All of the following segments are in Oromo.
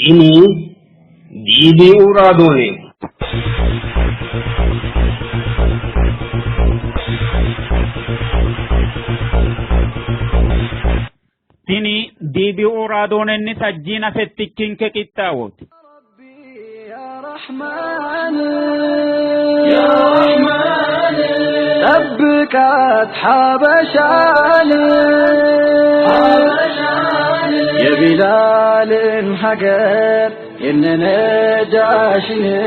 Ini DBO raadiyoo. Tini DBO raadiyoo sajjiina settikkin ke qittaawoti. يا رحمن سبكت حبشاني يا بلال حقر إن نجاشني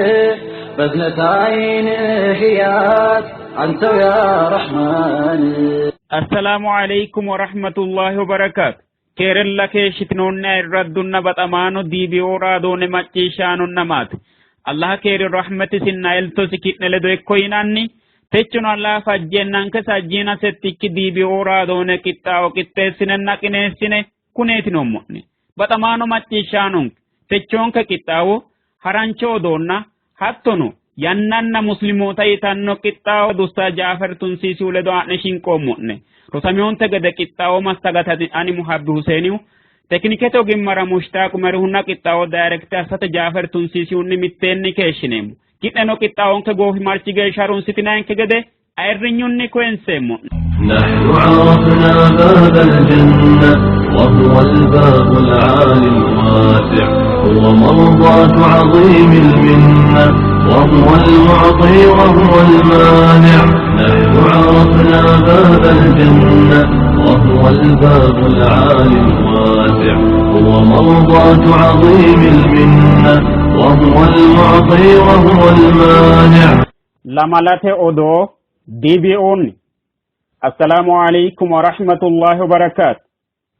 بذنة عينه ياك أنت يا رحمن. السلام عليكم ورحمة الله وبركاته. كيرلا كيشتنون الردنا بطمانو DBO raadiyoo macciishaanun namaati. Allah keeri rahmati sinna elto sikitne ledo ekkoyinanni techno Allah fajjennan ke sajjina settikki DBO raadiyoo qittaawo qixxeessine naqineessine kuneetinommo'ne baxamaano macciishaanun techon ke qittaawo harancho doonna hattono yannanna muslimoota yitanno qittaawo dusta Jaafar Tunsiisiu ledo a'ne shinqoommo'ne rosamiyonte gede qittaawo mastagatati ani Muhabbi Huseeniu teknikete ogimmara Mushtaq Merhunna qittaawo director sate Jaafar Tunsiisiunni mitteenni keeshshineemmo kidheno qittaawonke goofi marchi geesharun sitinanke gede ayirrinyunni koenseemmo. نحن عرفنا باب الجنة وهو الباب العالي الواسع هو مرضاة عظيم المنة وهو المعطي وهو المانع. نحن عرفنا باب الجنة وهو الباب العالي الواسع هو مرضاة عظيم المنة وهو المعطي وهو المانع. لملت أدو DBO. السلام عليكم ورحمة الله وبركاته.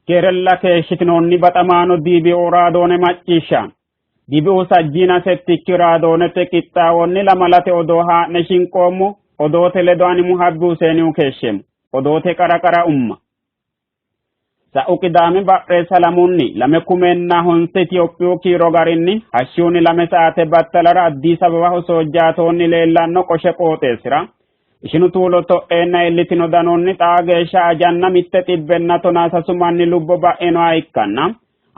كيرلا كيشتنوني بطمانو DBO raadiyoo macciishaan DBO sajjiina settikki raadiyoo qittaawonni lamalate odoo haa'ne shinqoommo odoote ledo ani Muhabbi Huseeniu keeshsheemmo odoote qara umma sa'u qidaame ba'reessa lamunni lame kumenna honse Itiyophiyu kiiro garinni hashshuuni lame saate battalara Addis Ababaho soojjaatoonni leellanno qoshe qooxeessira ishinu tuulo to'eenna illitino danonni xaa geeshsha ajanna mitte xibbenna tonaa sasu manni lubbo ba'inoha ikkanna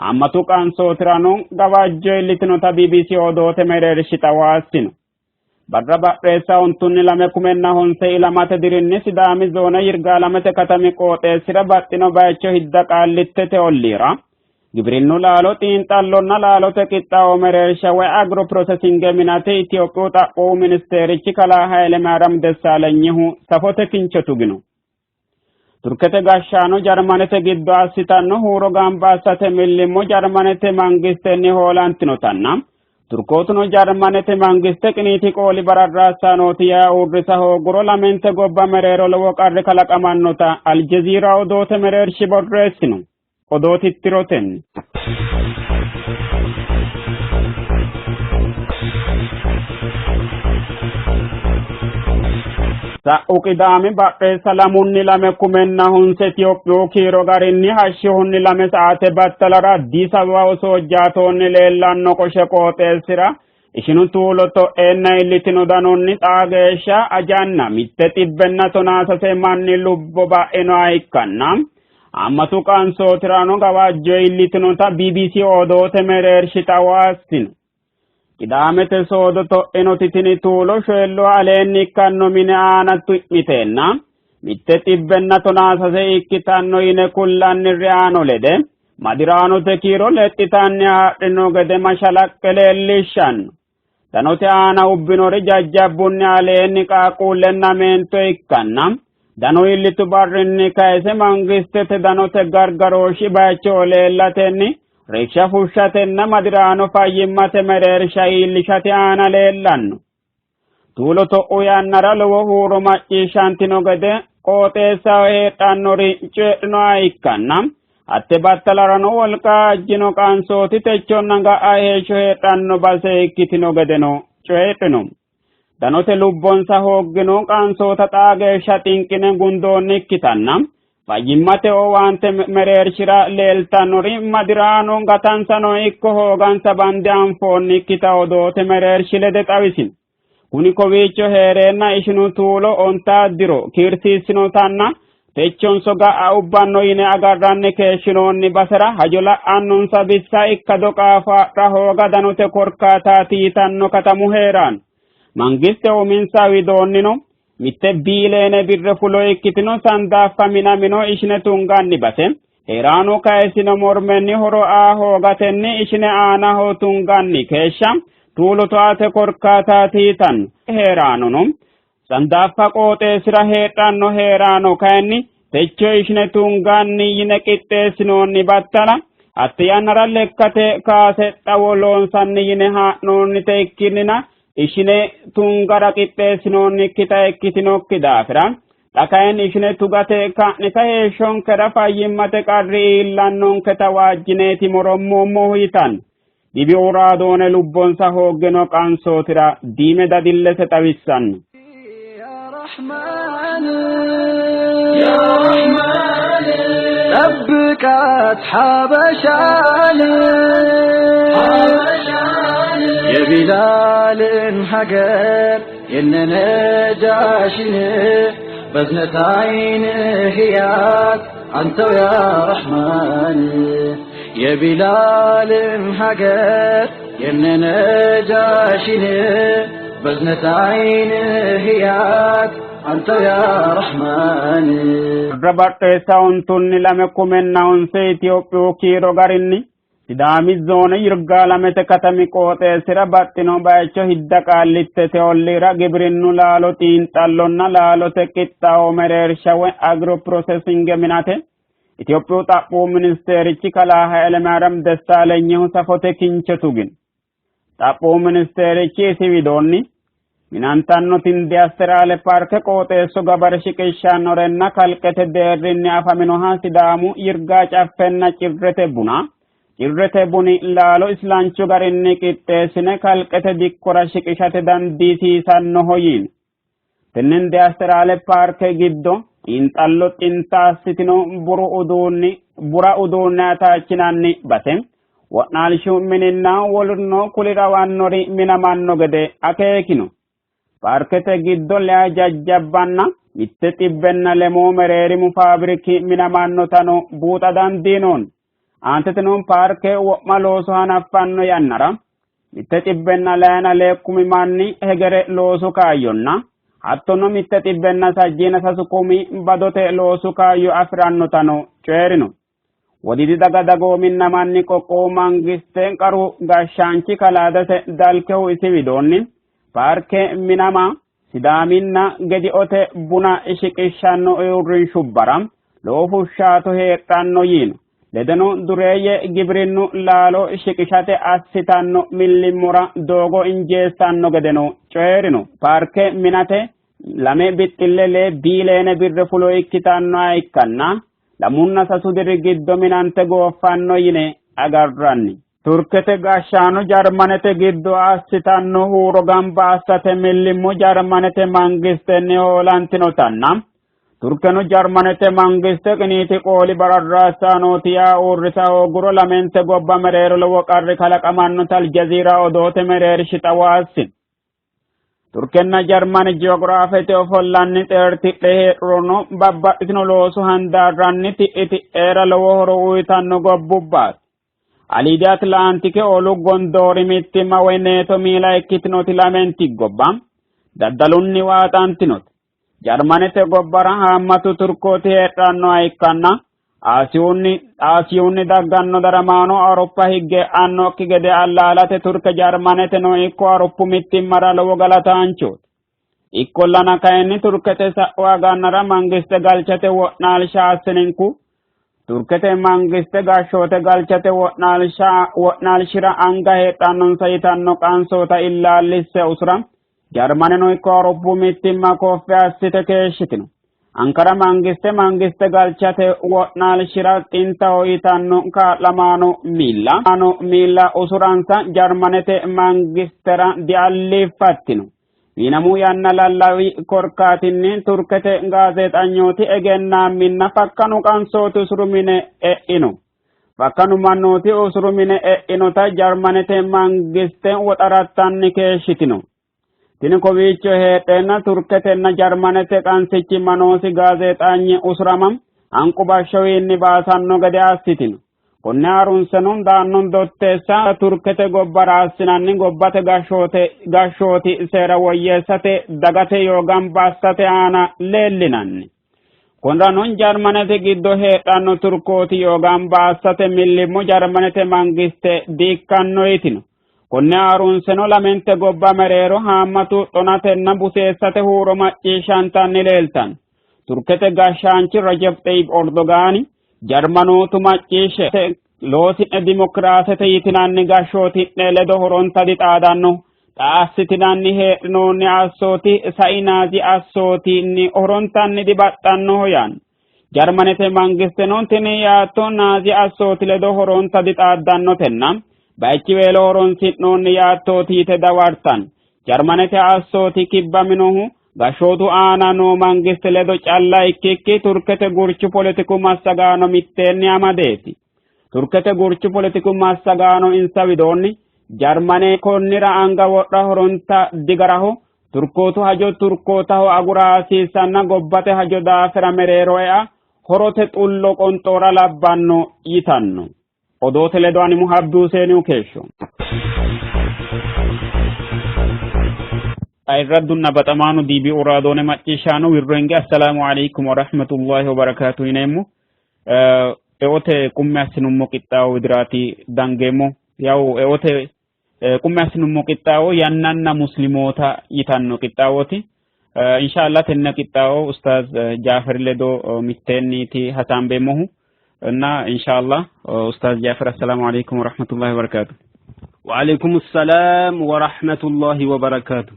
ammatu qansootirano gawaajjo illitinota BBC odoote mereershita waassino barra ba'reessa ontunni lame kumenna honse ilamate dirinni Sidaami zoona Yirgaalamete katami qooxeessira baxxino bayicho hidda qaallittete olliira gibirinnu laalo xiinxallonna laalote qixxaawo mereersha woy agro processing minate Itiyophiyu xaphoomu ministeerichi kalaa Hayile Maariyaam Dessaalenyihu safote kincho tugino. Turkete gashshaano Jarmanete giddo assitanno huuro gamba assate millimmo Jarmanete mangistenni hoolantinotanna turkootuno Jarmanete mangiste qiniiti qooli bararraassaanooti yaa uurrisa hooguro lamente gobba mereero lowo qarri kalaqamannota Aljazeera odoote mereershi borreessino odootittirotenni. Sa'u qidaame ba'reessa lamunni lame kumenna honse Itiyophiyu kiiro garinni hashshihunni lame saate battalara Addis Ababaho soojjaatoonni leellanno qoshe qooxeessira ishinu tuulo to'eenna illitino danonni xaa geeshsha ajanna mitte xibbenna tonaa sase manni lubbo ba'inoha ikkanna ammatu qansootirano gawaajjo illitinota BBC odoote mereershita waassino. Qidaamete soodo to'enoti tini tuulo shoello aleenni ikkanno mine aana tu'miteenna mitte xibbenna tonaa sase ikkitanno yine kullanni aano lede madiraanote kiiro lexxitanni haadhino gede mashalaqqe leellishshanno. Danote aana ubbinori jajjabbunni aleenni qaaquullenna meento ikkanna dano illitu barrinni kayise mangistete danote gargarooshi bayicho leellatenni riksha fushshatenna madiraano fayyimmate mereersha iillishate aana leellanno. Tuulo to'u yannara lowo huuro macciishshantino gede qooxeessaho heedhannori ce'noha ikkanna hatte battalarano wolqa ajjino qansooti techonna ga'a heeshsho heedhanno base ikkitino gedeno ce'ino. Danote lubbonsa hooggino qansoota xaa geeshsha xinqine gundoonni ikkitanna fayyimmate owaante mereershira leeltannori madiraano gatansano ikko hoogansa bande anfoonni ikkita odoote mereershi lede xawisino. Kuni kowiicho heereenna ishinu tuulo ontaaddiro kiirsiissinotanna techon soga ubbanno yine agarranni keeshinoonni basera hajola annunsa bissa ikkado qaafaadha hooga danote korkaataati tanno katamu heeraan mangiste uminsa widoonnino mitte biileene birre fulo ikkitino sandaaffa minamino ishine tunganni base heeraanu kaesino mormenni horo hoogatenni ishine aanaho tunganni keeshsha tuulu to'ate korkaataati tan heeraanuno sandaaffa qooxeessira heedhanno heeraano kayinni techo ishine tunganni yine qixxeessinoonni battala hatti yannara lekkate kaasedha woloonsanni yine haa'noonnite ikkinnina ishine tungara qixxeessinoonnikkita ikkitinokki daafira dhakayin ishine tugate ka'nita heeshshonkera fayyimmate qarri iillannonketa waajjineeti morommoommo hitan dibi uraadoone lubbonsa hooggeno qansootira diime dadillese xawissanno يا رحمن ربكات حبشاني يا بلال هجر إننا جاشني بزنة عينه ياك أنت يا رحمن يا بلال هجر إننا جاشني بزنة عينه ياك أنت يا رحمن ربط ساونتن لمكم النونسي تيوبيو كيرو غاريني سدامي زون يرغا لمت كتمي قوتي سربطنو بايچو هدى قالت تولي را گبرنو لالو تين تالونا لالو تكتاو مرير شوي اگرو پروسيسنگ مناته ኢትዮጵያ ጣቆ ሚኒስቴሪchi kalaha elemaram ደሳለኝሁ ሰፎተ ኪንቸቱግን ጣቆ ሚኒስቴሪchi ሲቪዶኒ minantanno tindiasterale parke qooxeesso gabarshi qishshannorenna kalqete deerrinni afaminoha sidaamu yirga caffenna cirrete buni laalo islanchu garinni qixxeessine kalqete dikkora shiqishate dandiisiisannoho yiin tenen diasterale parke giddo xiinxallo xintaasitino bura uduunne ataachinanni base wo'naalshu mininna wolurno kulirawannori minamanno gede akeekino parkete giddo lea jajjabbanna mitte xibbenna lemoo mereerimu faabiriki minamannotano buuxa dandiinoon aantetinoon parke wo'ma looso hanaffanno yannara mitte xibbenna leena leekkumi manni hegere loosu kaayyonna hattono mitte xibbenna sajjiina sasukumi badote loosu kaayyo afirannotano coyerino wodidi daga dagoominna manni qoqqowu mangiste qaru gashshaanchi kalaadase dalkehu isi widoonni parke minama sidaaminna gediote buna shiqishshanno uurrinshubbara lowo fushshaato heedhanno yiino ledeno dureeyye gibirinnu laalo shiqishate assitanno millimmora doogo injeessanno gedeno coyerino parke minate lame bixxille lee biileene birre fulo ikkitannoha ikkanna lamunna sasu diri giddo minante gooffanno yine agarranni turkete gashshaano jarmanete giddo assitanno huuro gamba assate millimmo jarmanete mangistenni hoolantinotanna turkeno jarmanete mangiste qiniiti qooli bararraassaanooti yaa uurrisa hooguro lamente gobba mereero lowo qarri kalaqamannota aljaziira odoote mereershi xawaassin turkenna jarmani jiyoogiraafete ofollanni xeertidhe heedhurono babbaxxitino loosu handaarranni ti'era lowo horo uyitanno gobbubbaati alidi atlantike olu gondoori mittimma woy neeto miila ikkitinoti lamenti gobba daddalunni waaxantinoti jarmanete gobbara haammatu turkooti heedhannoha ikkanna aasiyunni dagganno daramaano awuroppa higge annokki gede allaalate turke jarmanete no ikko awuroppu mittimmara lowo galataanchooti ikkollana kayinni turkete sa'u agannara mangiste galchate wo'naalsha assininku turkete mangiste gashshoote galchate wo'naalshira anga heedhannonsa yitanno qansoota illaallisse usura jarmaneno ikko awuroppu mittimma koffe assite keeshshitino ankara mangiste galchate wo'naalshira xintaho yitanno kaa'lamaano miilla usuransa jarmanete mangistera dialliiffattino Inamu yanna lallawi korkaatinni turkete gaazexanyooti egennaamminna fakkanu qansootu usurumine e'inu. Fakkanu mannooti usurumine e'inota jarmanete mangiste woxarattanni keeshitino. tini kowiicho heedheenna turketenna jarmanete qansichi manoosi gaazeexaanyi usramam anqubashshowiinni baasanno gede assitino. konne harunseno daannon dotteessa turkete gobbara assinanni gobbate gashshooti seera woyyeessate dagate yoo gamba assate aana leellinanni. konra non jarmanete giddo heedhanno turkooti yoo gamba assate millimmo jarmanete mangiste diikkannoyitino. konne harunseno lamente gobba mereero haammatu xonatenna buseessate huuro macciishshantanni leeltanno. turkete gashshaanchi Rajab Tayyip Erdogan jarmanootu macciishshe loosi'ne dimokiraasete yitinanni gashshooti'ne ledo horonta dixaadanno xaassitinanni heedhinoonni assooti sainaazi assootiinni horontanni dibaxxannoho yaanno. jarmanete mangiste noon tini yaatto naazi assooti ledo horonta dixaaddannotenna bayichi weelo horonsi'noonni yaattootiite dawartan. jarmanete assooti kibbaminohu gashootu aana noo mangiste ledo calla ikkikki turkete gurchu politiku massagaano mitteenni amadeeti. turkete gurchu politiku massagaano insa widoonni jarmane konnira anga wodha horonta digaraho turkootu hajo turkootaho agura hasiisanna gobbate hajo daafira mereero ea horote xullo qonxoora labbanno yitanno. odoote ledo ani Muhabbi Huseeniu keeshsho. ayraddunna baxamaanu diibii uraadoone macciishaano wirroenge assalaamu alaykum wa rahmatullahi wa barakaatu yineemmo. eote qumme assinummo qixxaawo widiraati dangeemmo yaw eote qumme assinummo qixxaawo yannanna muslimoota yitanno qixxaawooti. inshallah tenne qixxaawo ustaaz Jaafar ledo mitteenniiti hasaambeemmohu na inshallah ustaaz Jaafar assalaamu alaykum wa rahmatullahi wa barakaatu. wa alaykum assalam wa rahmatullahi wa barakaatu.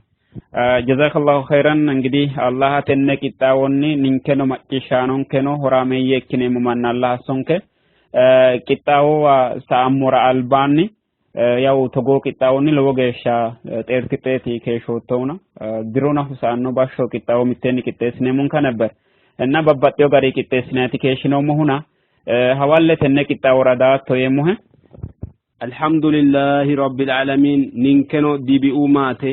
jazakallahu khairan እንግዲህ አላህ ተነቅ ቂጣውን ንንከኖ ማጭሻኖን ከኖ ሆራሜየ እክኔሙ ማን አላህ ሶንከ ቂጣው ሳአሙራ አልባኒ ያው ተጎ ቂጣውን ለወገሻ ጤርቲጤቲ ከሾተውና ድሮና ሁሳኖ ባሾ ቂጣው ሚተን ቂጤስኔሙን ከነበር እና በባጤው ጋር ቂጤስናቲ ከሽኖ መሆና ሐዋለ ተነቅ ቂጣው ረዳ ተየሙህ alhamdulillahi rabbil alamin ninkeno dibi'u mate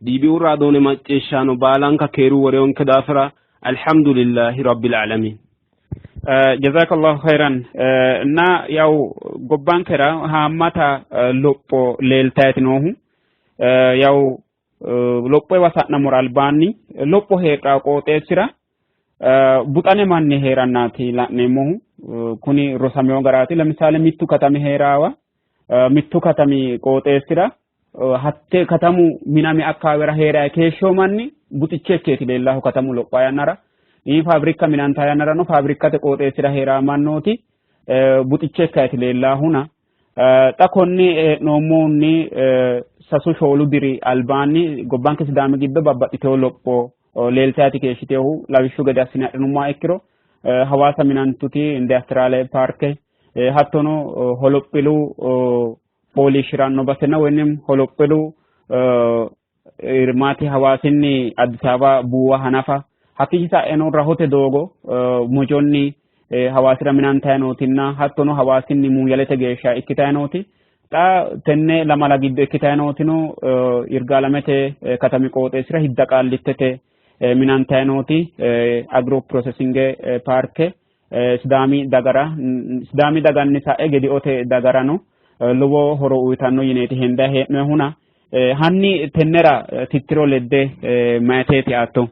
dibi'u radone macciishano balanka keru woreonke dafira alhamdulillahi rabbil alamin. jazakallahu khairan na yaw gobbankera hammata loppo leeltaytinohu yaw loppo wasatna moral banni loppo heeqa qooxeessira buxane manni heerannati la'neemmohu kuni rosameyo garaati. lamisale mittu katami heerawa mittu katami qooxeessira hatte katamu minami akkaawera heera keeshsho manni buxicheekkeeti leellahu katamu lophaa yannara ii fabrika minanta yannara no fabrikate qooxeessira heera mannooti buxicheekkaati leellahuna xa konni noommoonni sasu shoolu diri albaanni gobbanke sidaami giddo babbaxxitewo lopho leeltaati keeshshitehu lawishshu gede assine adhinummaa ikkiro hawaasa minantuti industriale parke hattono holophilu polishiranno basenna wennim holophilu irmaati hawaasinni Addis Ababa buuwa hanafa hakkichi sa'eno rahote doogo mojonni hawaasira minantayinootinna hattono hawaasinni muuyalete geeshsha ikkitayinooti xa tenne lamala giddo ikkitayinootino irgaalamete katami qooxeessira hidda qaallittete minantayinooti agro processinge parke sidaami daganni sa'e gediote dagarano lowo horo uyitanno yineeti henda hee'nohuna hanni tennera tittiro ledde mayeteeti atto.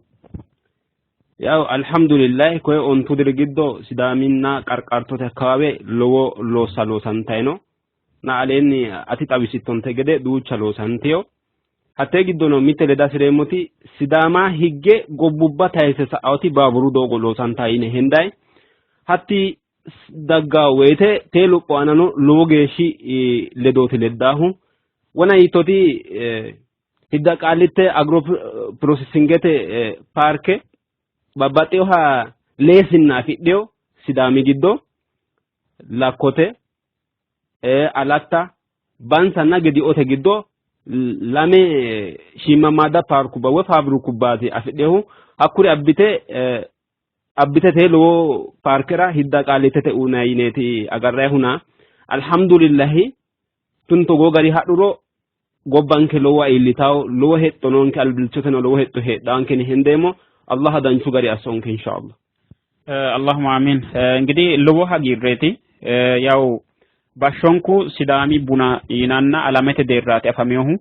yaw alhamdulillah koye ontu diri giddo sidaaminna qarqartote akkawaawe lowo loossa loosantayno na aleenni ati xawisittonte gede duucha loosantiyo hatte giddono mitte leda sireemmoti sidaama higge gobbubba tayise sa'awti baaburu doogo loosanta yine henday hatti dagga woyte te lupho anano lowo geeshshi ledooti leddaahu wona yittoti hidda qaalitte agro processingete parke babbaxeyoha leesinna afidheyo sidaami giddo lakkote alatta bansanna gediote giddo lame shiimamaada paarkubba woy faabirikubbaati afidhehu hakkuri abbite lowo paarkera hidda qaalittete uuna yineeti agarray huna alhamdulillahi tun togoo gari hadhuro gobbanke lowo illitaw lowo hettononke albilchoteno lowo hetto heedhanke ni hendemo Allah danchu gari asonke inshallah. Allahumma amin. Ngidi lowo hagirreti yaw bashonku sidami buna inanna alamete derrati afamiyohu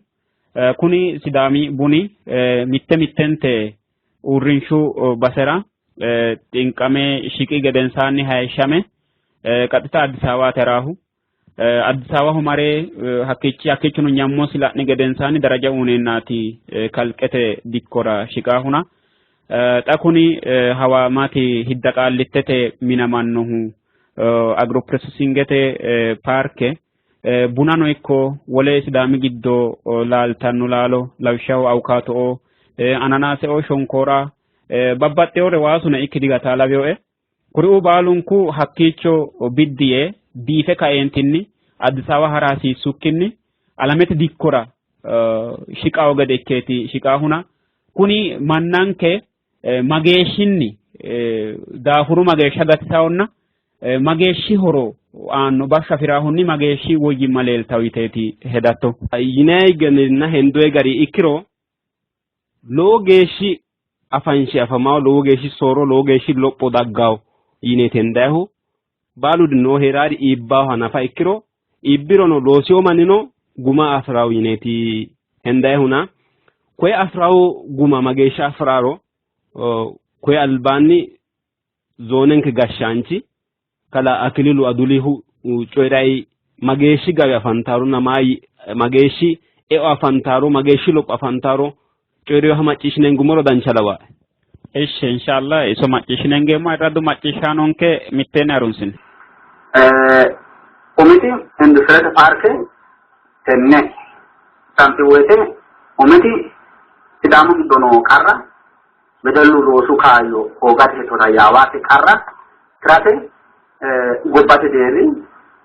kuni sidami buni mittente urrinshu basera tinqame shiqi gedensaanni hayshame qaxita Addis Ababa terahu Addis Ababa humare hakkichunu nyammo sila'ni gedensaanni daraja unenati kalqete dikkora shiqahuna takuni hawa mati hidda qallittete minamannohu agroprocessingete parke bunano ikko wole sidami giddo laaltanno laalo lawshaw awkato ananase o shonkora babbaxeore waasuna ikkidigata lawyoe kuri baalunku hakkicho biddiye biife kaentinni Addis Ababa harasi sukkinni alamete dikkora shiqaw gade ikketi shiqahuna kuni mannanke mageeshinni daafuru mageesha gatisawonna mageeshi horo anno basha firahunni mageeshi woyimma leeltawiteeti hedatto yinay ganna hendoy gari ikkiro lowo geeshi afanshi afamaw lowo geeshi soro lowo geeshi loppo daggaw yinetendahu baalude no herari ibbaw hanafa ikkiro ibbirono loosiyo manino guma afraw yineti hendayhuna koy afraw guma mageesha afraro koy albani zonenke gashanchi kala akililu adulihu coyrai mageeshi gawe afantaro namai mageeshi afantaro mageeshi lop afantaro coyriyo hamacishinen gumoro danchalawa inshallah iso maccishinenge ma radu maccishanonke mittene arunsin omiti industrial park tenne tanti woyte omiti sidamu giddono qarra bedellu rosu kayo hogate to rayawate qarra trate gobbate deeri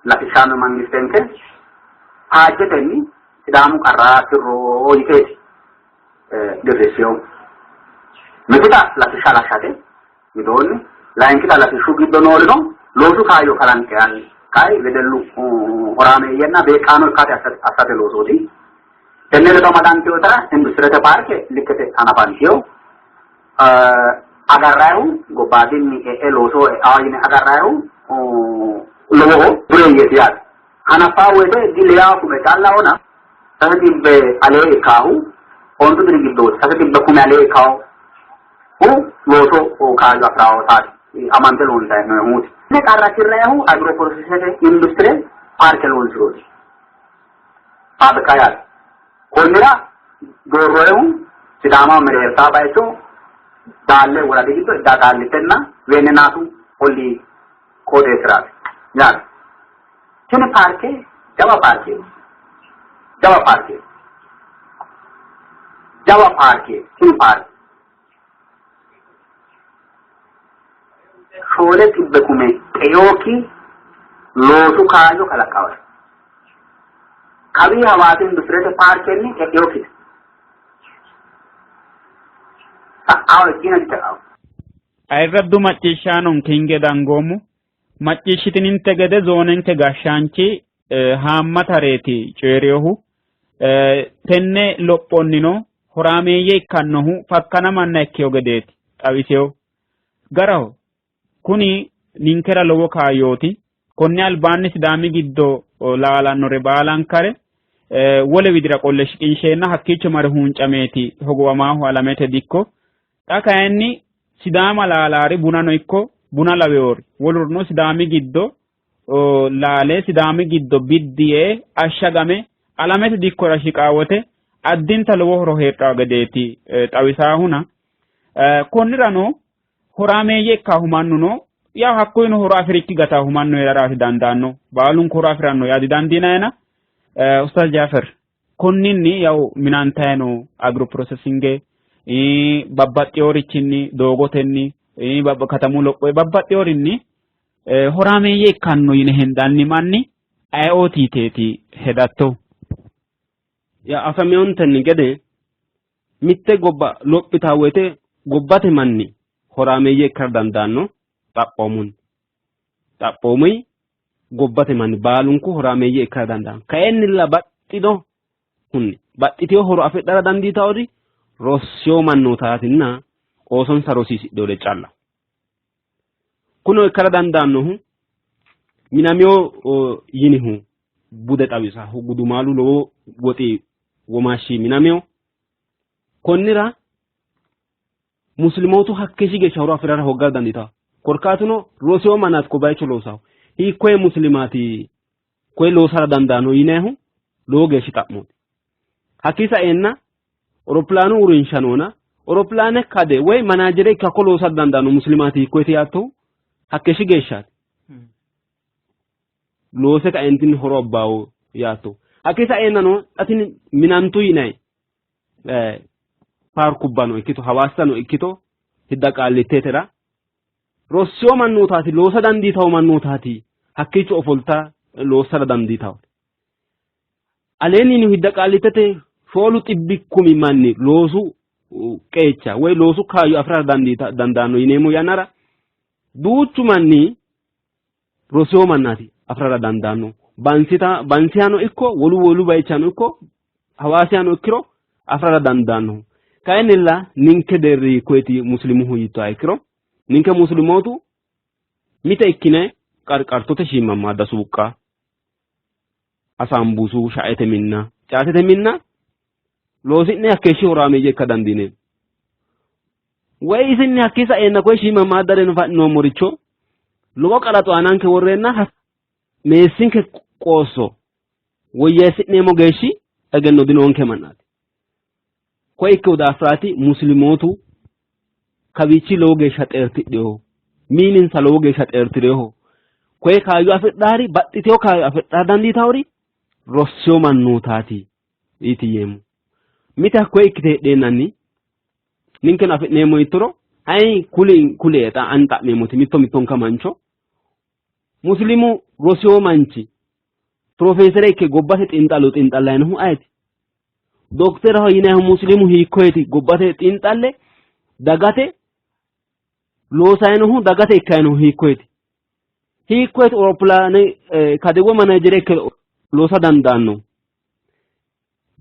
lafishano mangistenke haajeteni sidamu qarra tirro yiteti diresiyo metita lafishala shate midoni lainkita lafishu giddono no losu kayo kalanke an kai bedellu orame yenna be kano kate asate losoti tennele to madanti otara industrial park likete anapantiyo agarrahu gobadini loso awine agarrahu lowo bureyetiyat hanafa wede dilya kume talla ona tadibbe ale kahu onto dirigiddo tadibbe kume ale kahu loso o kaga praawtat amante lon tay no muti ne qarra kirrehu agroprocessing industry park lon siroti ab kayat konira dorrohu sidama mere sabayto dalle wala digito da dalle tenna venenatu olli kode trat yar kene parke jawa parke kene parke shole tibbe kume eyoki losu kayo kalakawa kabi hawati industrial parke ni eyoki ayraddu maccishanon kinge dangomu maccishitinte gede zonenke gashanchi haammatareti ceeriyohu tenne lophonnino horaameyye ikkannohu fakkana manna ikkiyo gedeeti xawiseyo garaho kuni ninkera lowo kaayooti konni albaanni sidaami giddo laalannore baalankare wole widira qolle shiqinsheenna hakkiicho mare huuncameeti hogowamaahu alamete dikko xa kayinni sidaama laalaari bunano ikko buna laweori wolurno sidaami giddo laale sidaami giddo biddiye ashagame alamete dikkora shiqaawote addinta lowo horo heedhawo gedeeti xawisaahuna konnirano horaameeyye ikkaahumannuno yaw hakkuyino horo afirikki gataahumanno heeraraati dandaanno baalunku horo afiranno yaadi dandiinayena Ustaz Jafar konninni yaw minantayno agroprocessinge babbaxxeyorichinni doogotenni katamu lophoe babbaxxeyorinni horaameyye ikkanno yine hendanni manni ayeotiiteeti hedatto ya afameyontenni gede mitte gobba lophitaa woyte gobbate manni horaameyye ikkara dandaanno xaphoomui gobbate manni baalunku horaameyye ikkara dandaanno kaennilla baxxino hunni baxxitee horo afedhara dandiitaa odi rossiyoo mannootaatinna qoosonsa rosiisidhe ole calla. Kuno ikkara dandaannohu minameyoo yinihu bude xawisahu gudumaalu lowo woxi womaashshi minameyoo konnira muslimootu hakkeeshshi geeshsha horo afirara hoggar dandiitaa. Korkaatuno rosiyoo mannaati ko bayicho loosahu hiikkoye muslimaati koye loosara dandaanno yineehu lowo geeshshi xa'mooti. Hakkii sa'eenna oropilaanu uurrinshanoona oropilaane kade woy manaajere ikkakko loosara dandaanno muslimaati hiikkoyeeti yaattohu hakkeeshshi geeshshaati. Loose ka'eentinni horo abbaawo yaattohu. Hakkii sa'eennano xatini minantu yinayi paarkubbano ikkito hawaasano ikkito hidda qaallitteetera rossiyoo mannootaati loosa dandiitawo mannootaati hakkiicho ofoltaa loossara dandiitawo. Aleenni hidda qaallitete shoolu xibbikkumi manni loosu qeecha woy loosu kaayyo afirara dandaanno yineemmo yannara duuchu manni rosiyoo mannaati afirara dandaanno. Bansiyano ikko wolu bayichano ikko hawaasiyano ikkiro afirara dandaanno. Kayinnilla ninke deerri koyti muslimuhu hiittoha ikkiro ninke muslimootu mite ikkine qarqartote shiimammaadda suuqqa asaanbuusuu sha'ete minna caatete minna loosi'ne hakkeeshshi horaameeyye ikka dandiine. Way isinni hakkii sa'eenna koye shiimammaaddareno fa'noommoricho lowo qaraxo aananke worreenna meessinke qoosso woyyeessi'neemmo geeshshi egenno dinoonke mannaati. Koye ikkewu daafiraati muslimootu kawiichi lowo geeshsha xeertidheho miininsa lowo geeshsha xeertireho koye kaayyo afidhaari baxxiteyo kaayyo afidhara dandiitaawori rossiyoo mannootaati itiyeemmo. Mite hakkoye ikkite hedheennanni ninkeno afi'neemmo yittoro ayi kuleexa ani xa'meemmoti mittonka mancho muslimu rosiyoo manchi profeesere ikke gobbate xinxallayinohu ayeti dokteraho yinayihu muslimu hiikkoyeeti gobbate xinxalle dagate loosayinohu dagate ikkayinohu hiikkoyeeti oropilaane kadewo manaajere ikke loosa dandaanno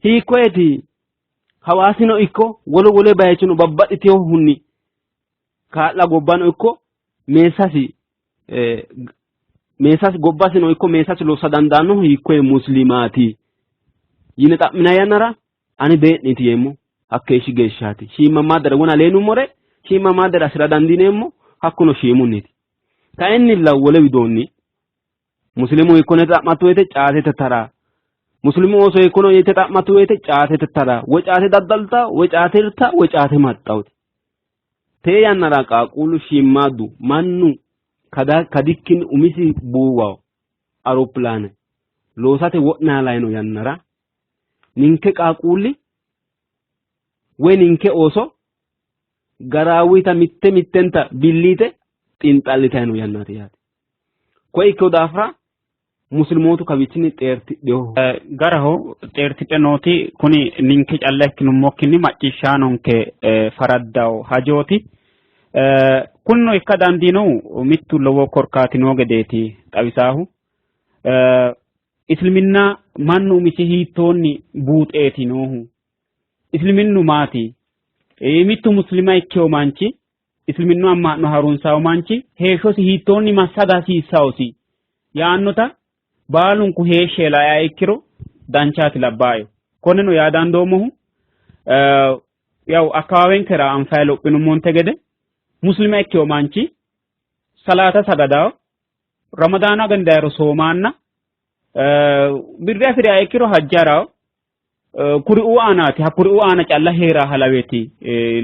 hiikkoyeeti hawaasino ikko wole bayichino babbaxxiteyo hunni kaa'la gobbano ikko meessasi gobbasino ikko meessasi loosa dandaannohu hiikkoye muslimaati yine xa'mina yannara ani bee'niti yeemmo hakkeeshshi geeshshaati shiimammaadere wona leenummore shiimammaadere asira dandiineemmo hakkuno shiimunniti. Kayinnilla wole widoonni muslimu hiikkonete xa'mattu woyte caatete taraa muslimu ooso hiikkono yete xa'mattu woyte caatete taraa woy caate daddaltaa woy caate hirtaa woy caate maxxawte. Tee yannara qaaquullu shiimmaaddu mannu kadikkinni umisi buuwawo aropilaane loosate wo'naalayino yannara ninke qaaquulli woy ninke ooso garaawita mittenta billiite xinxallitayino yannaati yaate. Koye ikkewu daafira muslimootu kawiichinni xeertidheho garaho xeertidhe nooti kuni ninke calla ikkinummokkinni macciishshaanonke faraddawo hajooti. Kunno ikka dandiinohu mittu lowo korkaatinoo gedeeti xawisaahu. Isliminna mannu umisi hiittoonni buuxeeti noohu isliminnu maati mittu muslima ikkewo manchi isliminnu amma'no harunsawo manchi heeshshosi hiittoonni massaga hasiissawosi yaannota baalunku heeshshe la'aya ikkiro danchaati labbaayo. Konneno yaa dandoommohu yaw akkawaawenkera anfayi lophинummonte gede muslima ikkewo manchi salaata sagadawo ramadaana gandayro soomaanna birre afiriya ikkiro hajjarawo kuri'uu aanaati hakkuri'uu aana calla heeraa halaweeti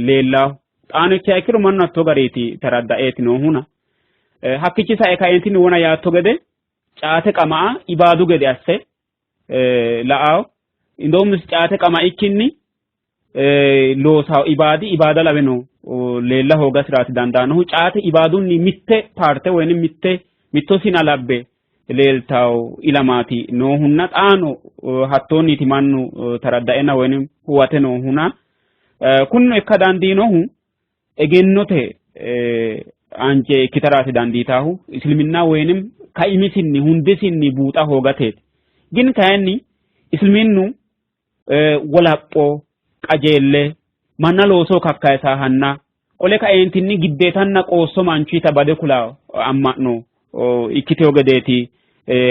leellaahu xaano ikkiya ikkiro mannu hatto gariiti taradda'eeti noohuna hakkichi sa'e kaeentinni wona yaatto gede caate qama'a ibaadu gede asse la'awo indoomis caate qama'ikkinni loosawo ibaada laweno leella hoogasiraati dandaannohu caate ibaadunni mitte parte woyni mittosina labbe leeltawo ilamaati noohunna xaano hattoonniti mannu taradda'enna woyni huwate noohuna kunno ikka dandiinohu egennote anje ikkitaraati dandiitaahu isliminna woynim kaimisinni hundisinni buuxa hoogateeti. Gin kayinni isliminnu walapho qajeelle manna loosoo kakkaasaa hanna qole ka'eentinni giddeetanna qoosso manchiita bade kula amma'no ikkiteo gedeeti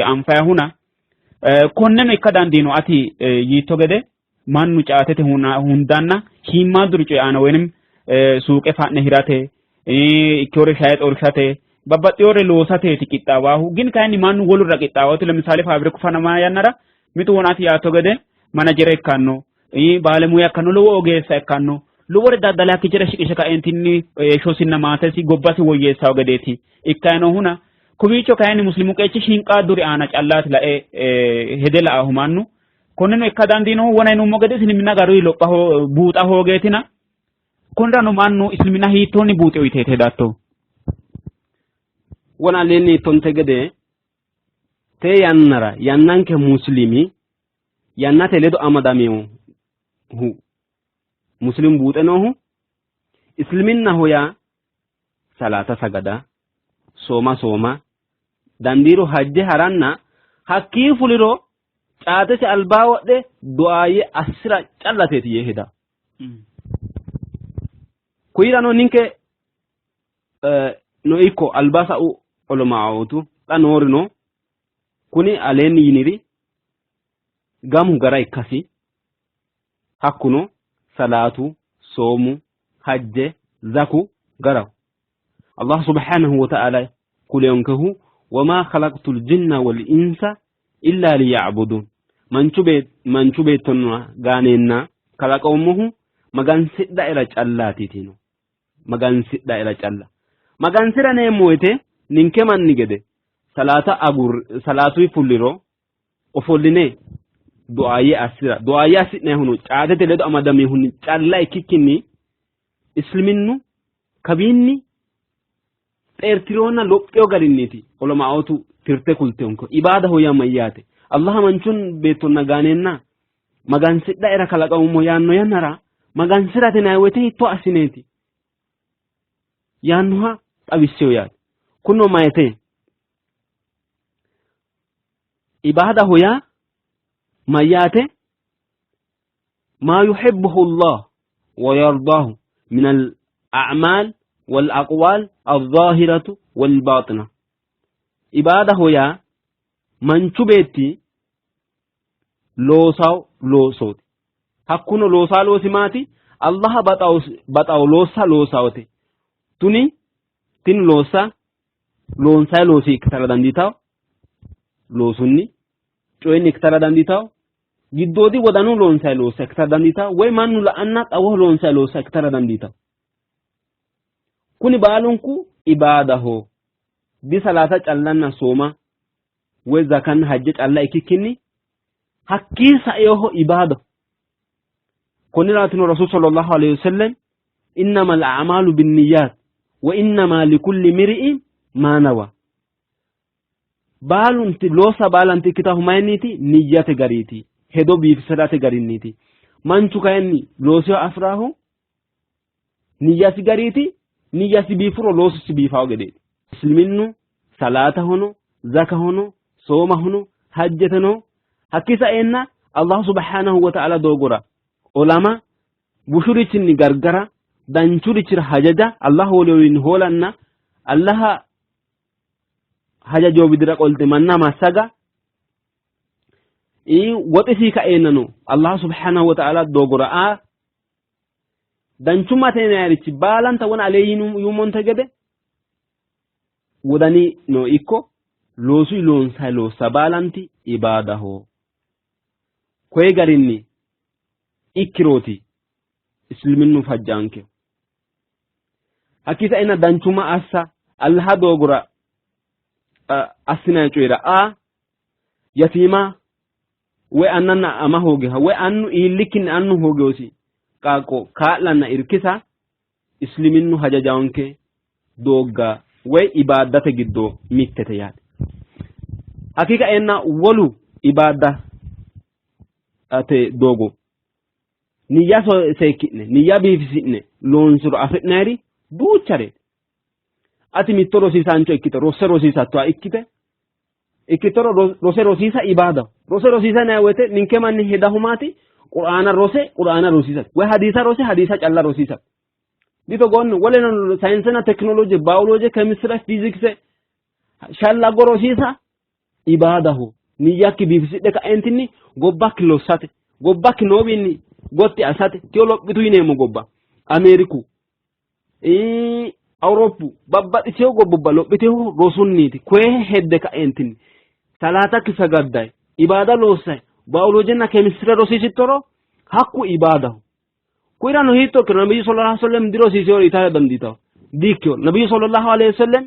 anfaya huna konneno ikka dandiino ati yiitto gede mannu caatete hundanna himmaa durcoe aana woynim suuqe fa'ne hirate ikkore shaye xorshate babbaxxiyore loosateeti qixxaawaahu gin kayinni mannu wolurra qixxaawatu lemisaale faabiriku fanamaa yannara mitu wonati yaatto gede manajere ikkanno baalemuya ikkanno lowo ogeessa ikkanno lowore daddale hakki jira shiqishe ka'eentinni shosinna maatesi gobbasi woyyeessawo gedeeti ikkayino huna kowiicho kayinni muslimu qeechi shinqaa duri aana callaati la'e hede la'ahu mannu konneno ikka dandiinohu wona inummo gede islimina garuyi lopha buuxa hoogeetina konnirano mannu islimina hiittoonni buuxe uyiteete hedatto wona lenni tonte gede te yannara yannanke muslimi yannate ledo amadamihu muslim buuxenohu isliminnaho yaa salata sagada sooma dandiiro hajje haranna hakkii fuliro caatesi albaa wodhe du'aaye assira callateeti yee heda kuyirano ninke no ikko albaa sa'u olomaa'ootu xa noorino kuni aleenni yiniri gamu gara ikkasi hakkuno salaatu soomu hajje zaku garaw Allah subhanahu wa ta'ala kuliyonkehu wama khalaqtul jinna wal insa illa liya'budun manchu beettonna gaaneenna kalaqoommohu magansidha ila callaatiitino magansidha ila calla magansira neemmoyte ninke manni gede salaatu fulliro ofolline du'aaye assine hunu caatete ledo amadame hunu calla ikkikkinni isliminnu kabiinni xeertiroonna lopheo garinniti olomaa'ootu tirte kulte onko ibaada hoya mayyaate Allah manchun beettonna gaaneenna magansidha era kalaqamummo yaanno yannara magansirate naaywote hitto assineeti yaannoha xawisseyo yaate kunno mayete ibaada hoya mayyate ما يحبه الله ويرضاه من الأعمال والأقوال الظاهرة والباطنة إبادة يا من شبيتي لوساو hakkuno loosaa loosimaati Allah baxaw loosawte tuni tin loonsaa loosii iktara danditaw loosunni coyni iktara danditaw giddoodi wadanu loonsaa loosa iktara danditaw way mannu la'anna xawo loonsaa loosa iktara danditaw kuni baalunku ibaadaho bi salata callanna sooma way zakan hajje calla ikikkinni hakkiisa yoho ibaada كنراتنا الرسول صلى الله عليه وسلم إنما الأعمال بالنيات وإنما لكل امرئ ما نوى بالنت لوسا بالنت كتاه ماينيتي نية غريتي هدو بيفسرات غرينيتي منشو كايني لوسيو أفراهو نية غريتي نية بيفرو لوس بيفاو غدي مسلمينو صلاة هنو زكاة هنو صوم هنو حج هنو حكيسا إن الله سبحانه وتعالى دوغورا ulama bushurichinni gargara danchurichira hajaja Allah wolowin holanna Allah hajajo bidira qolte manna masaga wotisi ka enano Allah subhanahu wa ta'ala dogora danchuma tenayrichi balanta wona aleyinu yumonta gede wodani no ikko loosu loonsa loosa balanti ibadaho koy garinni ikiroti isliminnu fajjanke hakisa ina danchuma assa Allah dogura asina cuira yatima we annana ama hoge we annu ilikin annu hogeosi kako kaalanna irkisa isliminnu hajajanke dogga we ibadate giddo mittete yaade hakika enna wolu ibada ate dogo niyya seekine niyya biifisine loonsuro afidnari duuchare ati mitto rosiisaancho ikkite rosse rosiisatto ikkitoro rose rosiisa ibada rose rosiisa na wete ninke manni hedahumaati quraana rosiisa way hadiisa calla rosiisa dito gon walen science na technology biology chemistry physics shalla go rosiisa ibadahu niyaki bifiside ka entini gobba kilosate gobba kinobini gotti asate tiolo bitu inemo gobba Ameriku Europe babbaxiteo gobba lophitehu rosunniti kwe hedde ka entini salata kisagaddai ibada lossai biology na chemistry rosisitoro hakku ibadahu kuirano hito ke nabi sallallahu alaihi wasallam diro sisio ita bandita dikyo nabi sallallahu alaihi wasallam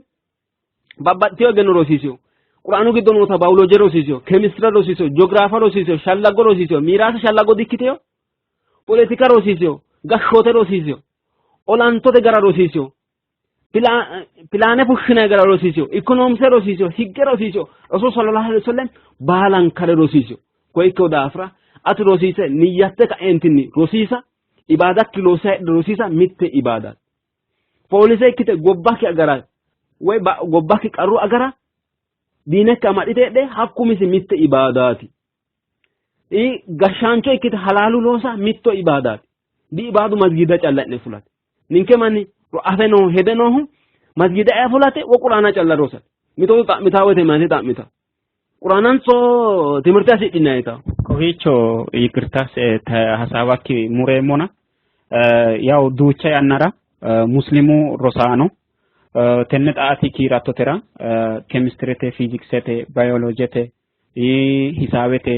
babbaxiteo gen rosisio Qur'anu giddon wota biology rosisio chemistry rosisio geography rosisio shallago rosisio mirasa shallago dikkiteo politika rosisio gashote rosisio olantote gara rosisio pilane pushine gara rosisio economics rosisio higge rosisio rasul sallallahu alaihi wasallam balan kale rosisio koyko dafra at rosise niyatte ka entini rosisa ibadat kilosa rosisa mitte ibadat police kite gobbaki agara way gobbaki qaru agara dine kama ditede hakkumisi mitte ibadati gashancho ikite halalu losa mitto ibadati di ibadu masjida challanne fulate ninke mani afeno hedeno masjida ay fulate wa qur'ana challa rosa mitawete mani ta'mita qur'anan so timirta sidinaita kohicho ይቅርታ ሐሳባኪ ሙሬሞና ያው ዱቻ ያናራ ሙስሊሙ ሮሳኖ ተነጣቲ ኪራቶተራ ኬሚስትሪቴ ፊዚክስቴ ባዮሎጂቴ ሂሳቤቴ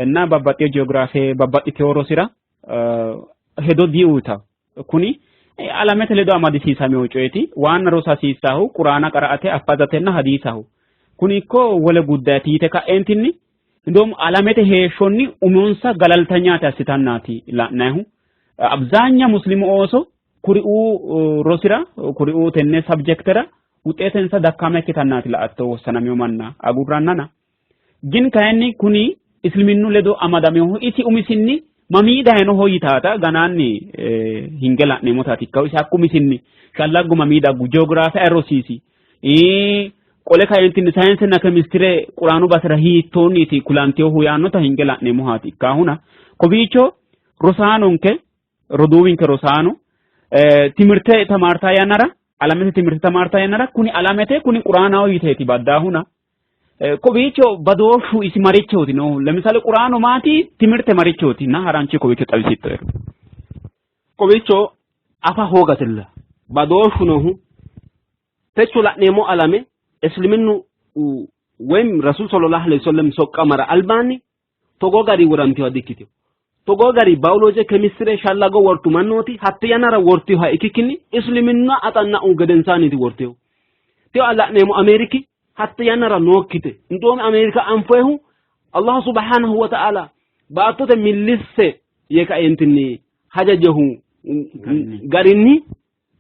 እና ባባጤ ጂኦግራፊ ባባጤ ቴዎሮሲራ ሄዶ ዲውታ ኩኒ አላመተ ለዶ አማዲ ሲሳሚው ጮይቲ ዋና ሮሳ ሲሳሁ ቁርአና ቀራአቴ አፋዛቴና ሐዲሳሁ ኩኒ እኮ ወለ ጉዳቲ ተካ ኤንቲኒ እንደውም አላመተ ሄሾኒ ኡሙንሳ ገላልተኛ ታስታናቲ ላናሁ አብዛኛ ሙስሊሙ ኦሶ ኩሪኡ ሮሲራ ኩሪኡ ተነ ሰብጀክተራ ውጤተንሳ ዳካማ ከታናቲ ላአቶ ወሰናሚው ማና አጉራናና ግን ካይኒ ኩኒ እስልምኑ ለዶ አማዳሚው ኢቲ ኡሚሲኒ mamida heno hoyitata ganani hingela nemotati kawisi hakkumisinni kallagu mamida gu geography erosisi qole kayentini science na chemistry qur'anu basra hitoni ti kulanteo huyano ta hingela nemohati kahuna kobicho rosanonke roduwinke rosano timirte tamarta yanara alamete timirte tamarta yanara kuni alamete kuni qur'ana hoyiteti badahuna kobicho badoshu isi marichoti no lemisale qur'ano mati timirte marichoti na haranchi kobicho tabisito kobicho afa hogatilla badoshu no techula nemo alame isliminu wem rasul sallallahu alaihi wasallam soqamara albani togo gari wuranti wadikiti togo gari biology chemistry shallago wortu manoti hatta yanara worti ha ikikini isliminu atanna ungedensani ti worti teo alla nemo ameriki hatta yanara nokite ndom amerika anfehu allah subhanahu wa ta'ala baatote millisse yeka entini hajajehu garinni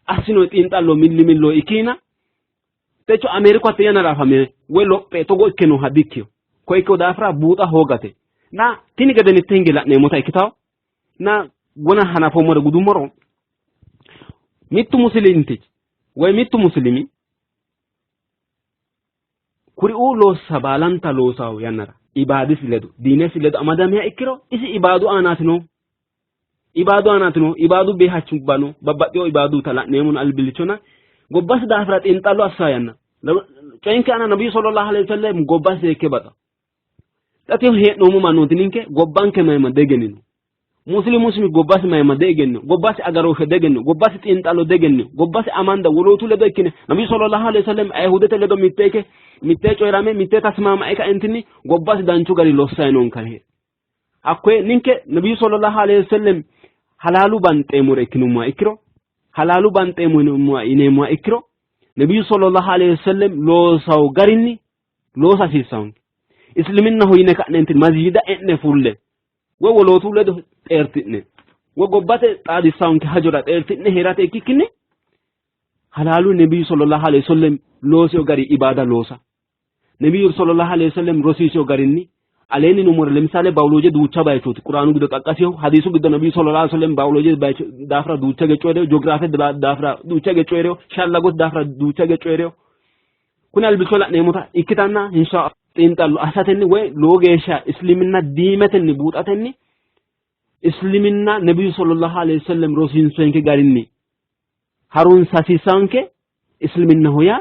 asino tintallo millimillo ikina techo amerika hatta yanara fame weloppe togo ikeno hadikyo koyko dafra buuta hogate na tini gadeni tengila ne mota ikitaw na gona hanafo mo gudumoro mittu musliminti way mittu muslimi kuri ulo sabalanta losaw yanara ibadis ledu dines ledu amadamya ikiro isi ibadu anatino ibadu be hachubano babbadio ibadu tala nemun albilichona gobbas dafrat intalo asayana chainka ana nabi sallallahu alaihi wasallam gobbas ekebata tati he no mu manotinke gobbanke mayma degenino muslim gobbas mayma degenno gobbas agaro fe degenno gobbas intalo degenno gobbas amanda wolotu ledo ikine nabi sallallahu alaihi wasallam ayhudete ledo mitte coyrame mitte tasmama eka entini gobbas danchu gari lossaynon kale akwe ninke nabi sallallahu alaihi wasallam halalu bantemure kinuma ikro halalu bantemure inema ikro nabi sallallahu alaihi wasallam lo saw garini lo sasisaw isliminna hoyne ka entin masjida enne fulle wo wolotu ledo ertine wo gobbate tadisaw ki hajura ertine herate kikini halalu nabi sallallahu alaihi wasallam lo saw gari ibada losa nabi sallallahu alaihi wasallam rosisho garinni aleni numur lemsale biology ducha baychoti qur'anu gido qaqqasiyo hadisu gido nabi sallallahu alaihi wasallam biology baycho dafra ducha gechode geography dafra ducha gechode shallagot dafra ducha gechode kunal bisola nemuta ikitana insha Allah tintallu asatenni way logesha islimina diimetenni buutatenni islimina nabiyyu sallallahu alaihi wasallam rosin senke garinni harun sasisanke islimina hoya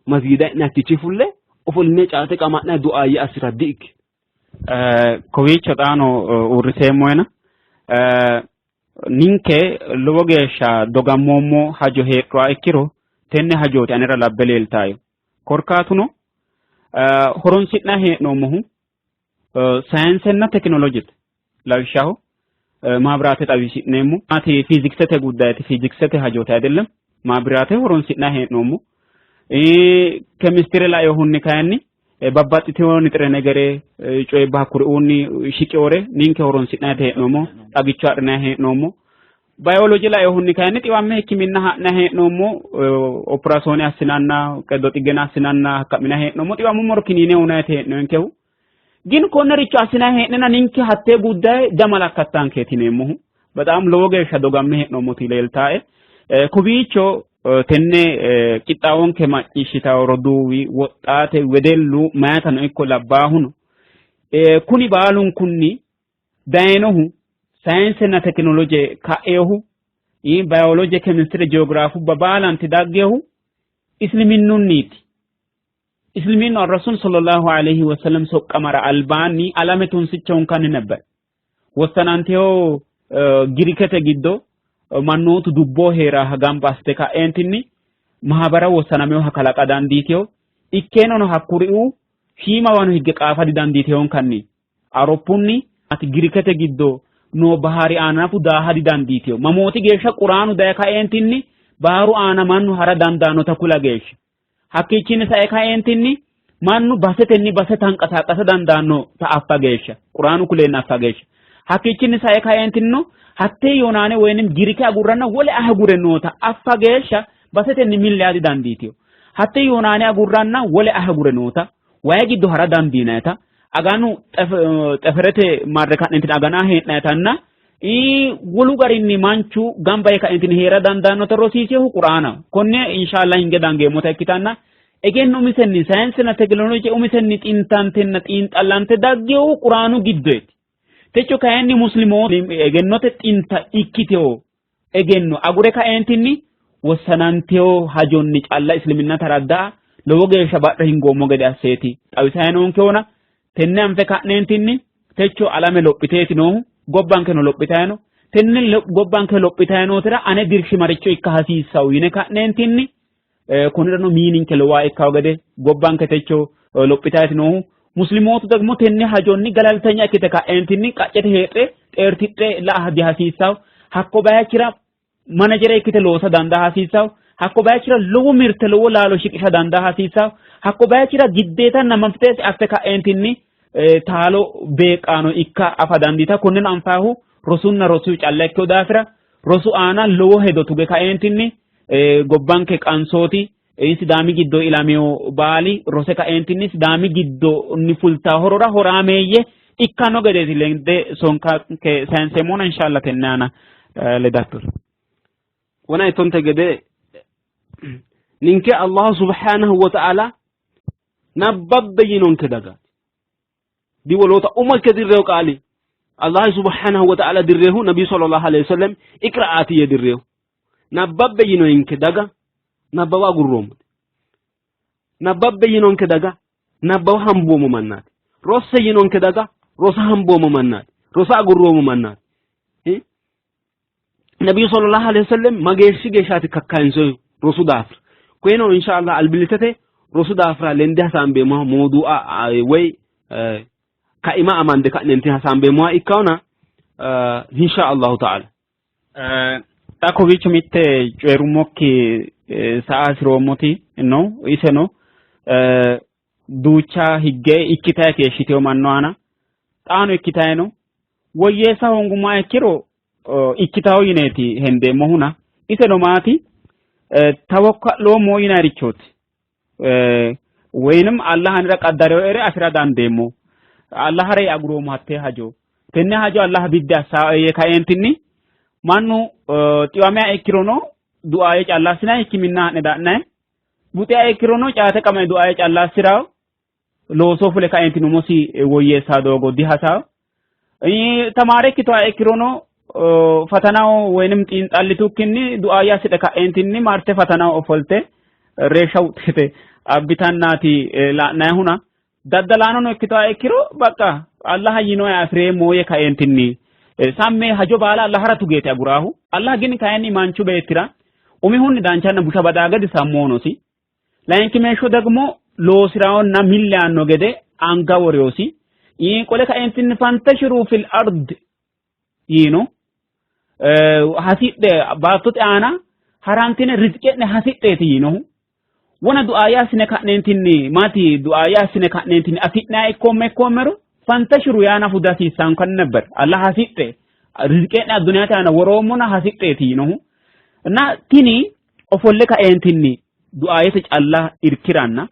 masjida natichi fulle ofulne caate qamadna du'a ya asira dik kowiicho xaano uurriseemmoena ninke lowo geeshsha dogammoommo hajo heedhuha ikkiro tenne hajooti anera labbe leeltaayo korkaatuno horonsi'na hee'noommohu sayensenna tekinolojite lawishshaho maabiraate xawisi'neemmo ati fiiziksete guddayti fiiziksete hajooti ayidellem maabiraate horonsi'na hee'noommo kemistire laeyohunni kayinni babbaxxitino nitre negere coye bakkuri'uunni shiqeore ninke horonsi'nayte hee'noommo xagicho adhinayi hee'noommo biology laeyohunni kayinni xiwamme hikkiminna ha'na hee'noommo operasoone assinanna qeddo xiggena assinanna hakkamina hee'noommo xiwammu morkiniine unayte hee'noonkehu gin konnericho assina hee'nena ninke hattee guddaye damalakkattaankeetineemmohu በጣም lowo geeshsha dogamme hee'noommoti leeltaae kowiicho tenne qixxaawonke macciishshitawo roduuwi woxxaate wedellu mayatano ikko labbaahuno kuni baalunkunni dayinohu sayensenna tekinoloje ka'eehu bioloje kemistire geograafu baalanti daggeehu isliminunniiti isliminnu ar-rasul sallallahu alayhi wa sallam soqqamara albaanni alame tunsichon kan nabba wostananteo girikete giddo mannootu dubboo heeraa gamba assite ka'eentinni mahabara wossanameeho hakalaqa dandiiteyo ikkeenono hakkuri'u shiimawano higge qaafadi dandiiteyoon kanni aroppunni ati girikete giddo no bahari aanafu daahadi dandiiteyo mamooti geeshsha quraanu daye ka'eentinni baaru aana mannu hara dandaanota kula geeshsha hakkichinni sa'e ka'eentinni mannu basetenni base tanqasaaqasa dandaanno ta'affa geeshsha quraanu kuleenna affa geeshsha hakkichinni sa'e ka'eentinno hattee yoonaane woynim girike agurranna wole ahagure noota affa geeshsha basetenni milliyaadi dandiitiyo hattee yoonaane agurranna wole ahagure noota waye giddo hara dandiinayta aganu xeferete marre ka'neentin aganaa hee'nayitanna wolu garinni manchu gamba yee ka'neentin heera dandaannota rosiisehu quraana konne inshallah hinge dangeemmota ikkitanna egenno umisenni sayensinna tekinoloje umisenni xintantenna xiinxallante daggeehu quraanu giddoeti techo kayinni muslimooti egennote xinta ikkiteyo egenno agure ka'eentinni wossananteyo hajonni calla isliminna taraddaa lowo geeshsha badha hingoommo gede asseeti xawisaayinoonkeona tenne anfe ka'neentinni techo alame lophiteeti noohu gobbankeno lophitayino tenne gobbanke lophitayinootira ane dirshi maricho ikka hasiissawu yine ka'neentinni kunirano miininke lowaa ikkawo gede gobbanke techo lophitayti noohu muslimootu ደግሞ tenne hajonni galaltanya ikkite ka'eentinni qaccete heedhe xeertidhe la'a dihasiissawu hakko bayichira manajere ikkite loosa dandaa hasiissawu hakko bayichira lowo mirte lowo laalo shiqisha dandaa hasiissawu hakko bayichira giddeeta namafteesi affe ka'eentinni taalo beeqaano ikka afa dandiita konneno anfaahu rosunna rosuu calla ikkewo daafira rosu aana lowo hedo tuge ka'eentinni gobbanke qansooti sidaami giddo ilameyo baali rose ka'eentinni sidaami giddo ni fultaa horora horaameeyye ikkanno gedeeti lende sonka ke sayenseemmoona inshallah tenne aana ledattur wona itonte gede ninke allah subhanahu wa ta'ala nabbabbe yinonke dagaati diwolota umalke dirreehu qaali allah subhanahu wa ta'ala dirreehu nabi sallallahu alayhi wasallam iqra'aati yedirreehu nabbabbe yinonke daga nabbawa gurroomo nabbabbe yinonke daga nabbawa hamboomo mannaati rosse yinonke daga rosa hamboomo mannaati rosa gurroomo mannaati nabi sallallahu alayhi wasallam mageeshi geeshaati kakkaanso rosu daafra koyno inshallah albilitete rosu daafra lende hasambeemo mawdu'a way ka ima amande ka nenti hasambeemo ikkawna inshallah ta'ala ta kowiicho mitte coyrumokki sa'a siroomoti no iseno duucha higge ikkitaye keeshshiteyo manno ana xaano ikkitayeno woyyeessa hongumaa ikkiro ikkitawo yineeti hendeemmohuna iseno maati tawakka'loomo yinayrichooti woynim allahanira qaddareyo ere afira dandeemmo allahare aguroomo hattee hajo tenne hajo allah bidde assaaye ka'eentinni mannu xiwamea ikkirono du'aaye callaasina ikkiminna ha'ne da'naye buxea ikkirono caate qame du'aaye callaasirawo loosoo fule ka'eentinni umosi woyyeessaa doogo dihasawo tamaare ikkitoa ikkirono fatanaw weenim xiinxallituukkinni du'aa yaasite ka'eentinni marte fatanaw ofolte reesha uxxite abbitannaati laa'naa huna daddalaanono ikkitaa ikkiro bakka Allah yinoo afiree mooye ka'eentinni sammee hajo baala Allah haratu geete aguraahu Allah gini ka'eenni manchu beettira umihunni danchanna busha badaa gadi sammoonosi layinki meesho dagmo loosiraawonna millaanno gede anga woriyoosi ii qole ka'eentinni fantashiru fil ard yino hasidhe baattote aana harantine rizqe'ne hasidheeti yinohu wona du'aa yaasine ka'neentinni maati du'aa yaasine ka'neentinni afidhnaa ikkoommeru fantashiru yaana fudasiisaan kan nebber Allah hasidhe rizqe'ne addunyaa taana woroomona hasidheeti yinohu na tini ofolle ka'eentinni du'aayete callaa irkiranna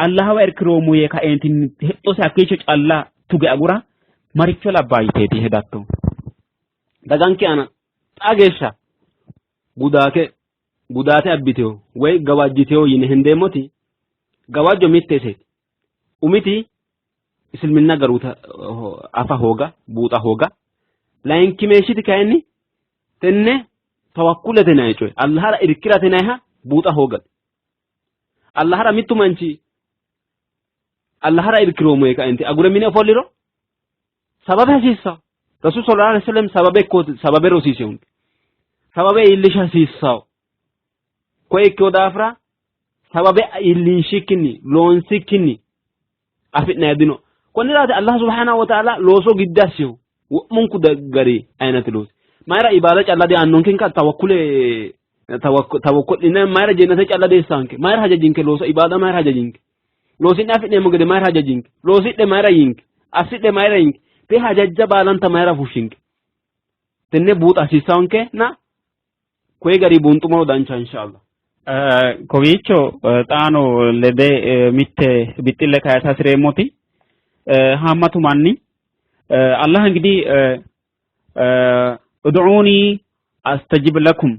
Allah wa irkiroomu yee ka'eentinni hedhose akkeecho callaa tuge agura maricho labbaayiteeti hedatto daganki ana xageesha gudaate abbiteyo way gawaajjiteyo yine hendeemoti gawaajjo mitteeseeti umiti isilminna garuuta afa hooga buuxa hooga layinki meeshiti kayinni tenne tawakkulete nayi coy allahara irkirate nayiha buuxa hoogate allahara mittu manchi allahara irkiroomu yee ka'enti agure mine ofolliro sababe hasiissawo rasul sallallahu alaihi wasallam sababe rosiise hundi sababe illish hasiissawo koye ikkeo daafira sababe illinshikkinni loonsikkinni afi'nayi dino konniraati Allah subhanahu wa ta'ala looso giddi assihu wo'munku gari aynati loosi mayra ibaada calla de'annonkin ka tawakkulina mayra jennate calla deessanke mayra hajajinke looso ibaada mayra hajajinke loosinne afi'neemmo gede mayra hajajinke loosidhe mayra yinke assidhe mayra yinke te hajajja baalanta mayra fushinke tenne buuxa hasiissaanke na koye gari buunxumo dancha inshallah kowiicho xaano lede mitte bixxille kayasasireemmoti hammatu manni Allah እንግዲህ ادعوني استجب لكم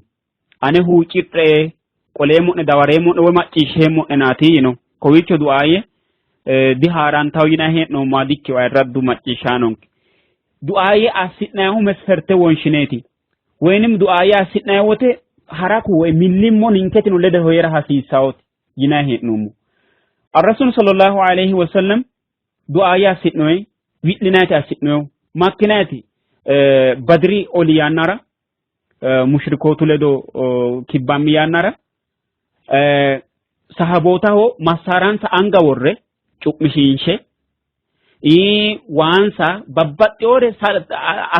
ane huucidhe qoleemudhe dawareemudhe woy macciisheemudhe naati yino kowiicho du'aaye di haarantaw yina hee'noommaa dikki waa irraddu macciishaanonke du'aaye assi'nayihu mesferte wonshineeti woynim du'aaye assi'nayi wote haraku woy millimmo ninketino lede hoyera hasiissawooti yina hee'noommo arrasul sallallahu alayhi wa sallam du'aaye assi'noyi wi'linayti assi'noyo makkinayti badri oli yannara mushrikootu ledo kibbammi yannara sahabootaho massaaransa anga worre cu'mishiinshe waansa babbaxxeyoore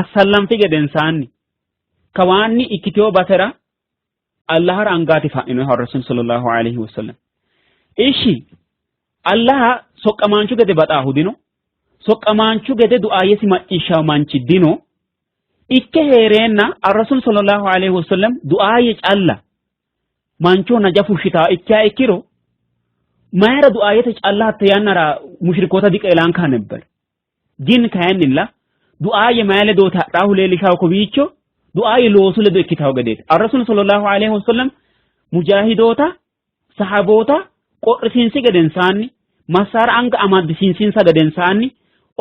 assallanfi gedensaanni kawaanni ikkiteyo basera allahara angaati fa'ninoy rasul sallallahu alayhi wasallam ishi allaha soqqamaanchu gede baxaahu dino soqqamaanchu gede du'aayesi macciishshawo manchi dino ikke heereenna ar-rasul sallallahu alayhi wasallam du'aaye calla mancho naja fushita ikkaa ikkiro mayra du'aayete calla hatte yannara mushrikoota diqeelaan kaa nebber gin kayannilla du'aaye mayle doota dhaahu leelishaw kowiicho du'aaye loosu ledo ikkitaw gedeeti ar-rasul sallallahu alayhi wasallam mujaahidoota sahaboota qorrisiinsi gedensaanni massaara anga amaddisiinsinsa gedensaanni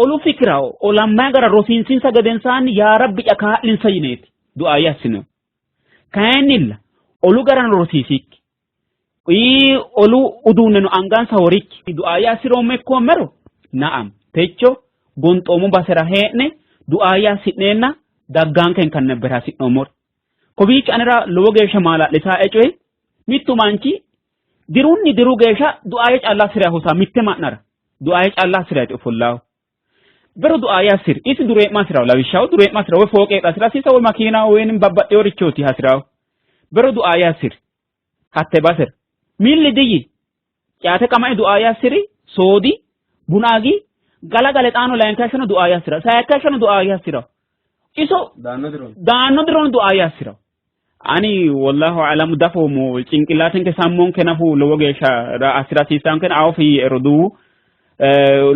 olu fikrawo olammaa gara rosiinsinsa gedensaanni yaa rabbi cakaa'linsa yineeti du'aaye assino kayannilla olu garan rosiisikki olu uduunneno angansa worikki du'aaye assiroomme ikkoommero na'am techo gonxoomu basera hee'ne du'aaye assi'neenna daggaanken kan nebber hasi'noommore kowiicho anera lowo geeshsha maala'lisaa'e coye mittu manchi dirunni diru geeshsha du'aaye calla assira hosa mitte ma'nara du'aaye calla assiraati ofollaahu bero du'aaye assir isi duree'ma assirawu lawishshawu duree'ma assira woy fooqeedha assira sisa woy makiina woynim babbaxxeyorichooti hasirawu bero du'aaye assir hatte basera milli diyyi caate qama'e du'aaye assiri soodi bunaagi gala gale xaano layinkashano du'aaye assira sayakkashano du'aaye assira iso daanno diroon du'aaye assira ani wallahu alamu dafoomo cinqillaatenke sammonke nafu lowo geeshsha assirasiisaanken awo fi eroduu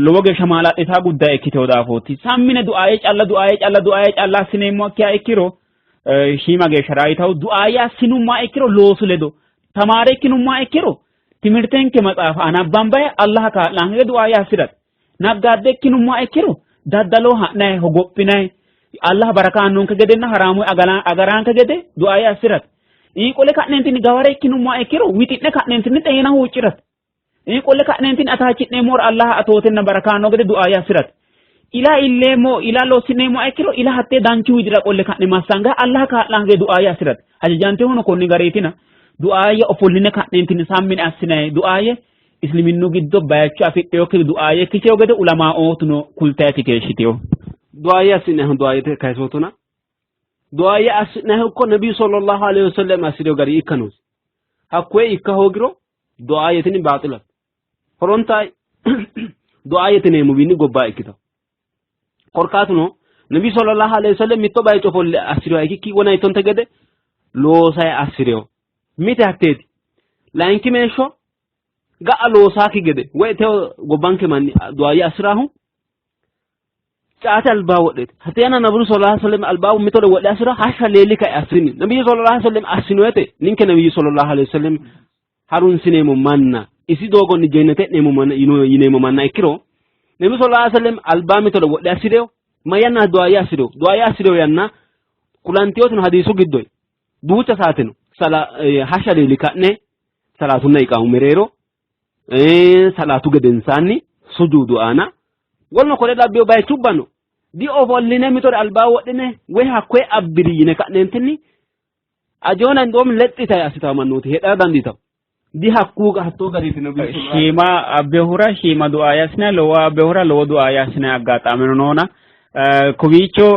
lowo geeshsha maala'lisaa guddaa ikkitewo daafooti sammine du'aaye calla assineemmo akkiya ikkiro shiima geeshsha raayitawu du'aaye assinummaa ikkiro loosu ledo tamaare ikkinummaa ikkiro timirtenke maxaafa anabbambaye allaha kaa'laanke du'aaye assirat naggaadde ikkinummaa ikkiro daddaloo ha'nayi hogophinayi Allah barakaan nun ka gede na haramu agaran ka gede du'a ya asirat qole kadnentin gaware kinumma ekiro witidne kadnentin teena huucirat qole kadnentin atachidne mor Allah atoten barakaan no gede du'a ya asirat ila illemo ila losinemo ekiro ila hatte danchu widira qole kadne masanga Allah ka lange du'a ya asirat hajjante hono konni garetina du'a ya ofolline kadnentin sammin asine du'a ya isliminnu giddo bayachu afidheyo ki du'a ya kicho gede ulama otuno kultati keshitiyo du'a ya asine du'a ya kaysotuna du'a ya asine ko nabi sallallahu alaihi wasallam asido gari ikanus hakwe ikka hogiro du'a yatini batilat horonta du'a yatine mubini gobba ikita korkatuno nabi sallallahu alaihi wasallam mitto baycho folle asido ikki wona itonta gede lo say asido mite hatteti lainki mesho ga lo saki gede wayte gobanke man du'a ya asrahu taata alba wodet hatena nabi sallallahu alaihi wasallam alba mitto de wodi asra hasha lelika asrini nabi sallallahu alaihi wasallam asinoete ninke nabi sallallahu alaihi wasallam harun sinemo manna isi dogo ni jennete nemo manna yinemo manna ikiro nabi sallallahu alaihi wasallam alba mitto de wodi asiro mayanna du'a ya asiro yanna kulantiyotun hadisu giddoy duucha saateno sala hasha lelika ne salatu naika umerero salatu gedensanni sujudu ana wolno ko da biyo bay tubano di o volline mi to alba wodine we hakwe abbiri ne kadnentini ajona ndom lettita asita manuti heda dandita di hakku ga hatto gari tino bi shima abehura shima du'a yasna lowa abehura lo du'a yasna agata menona kowicho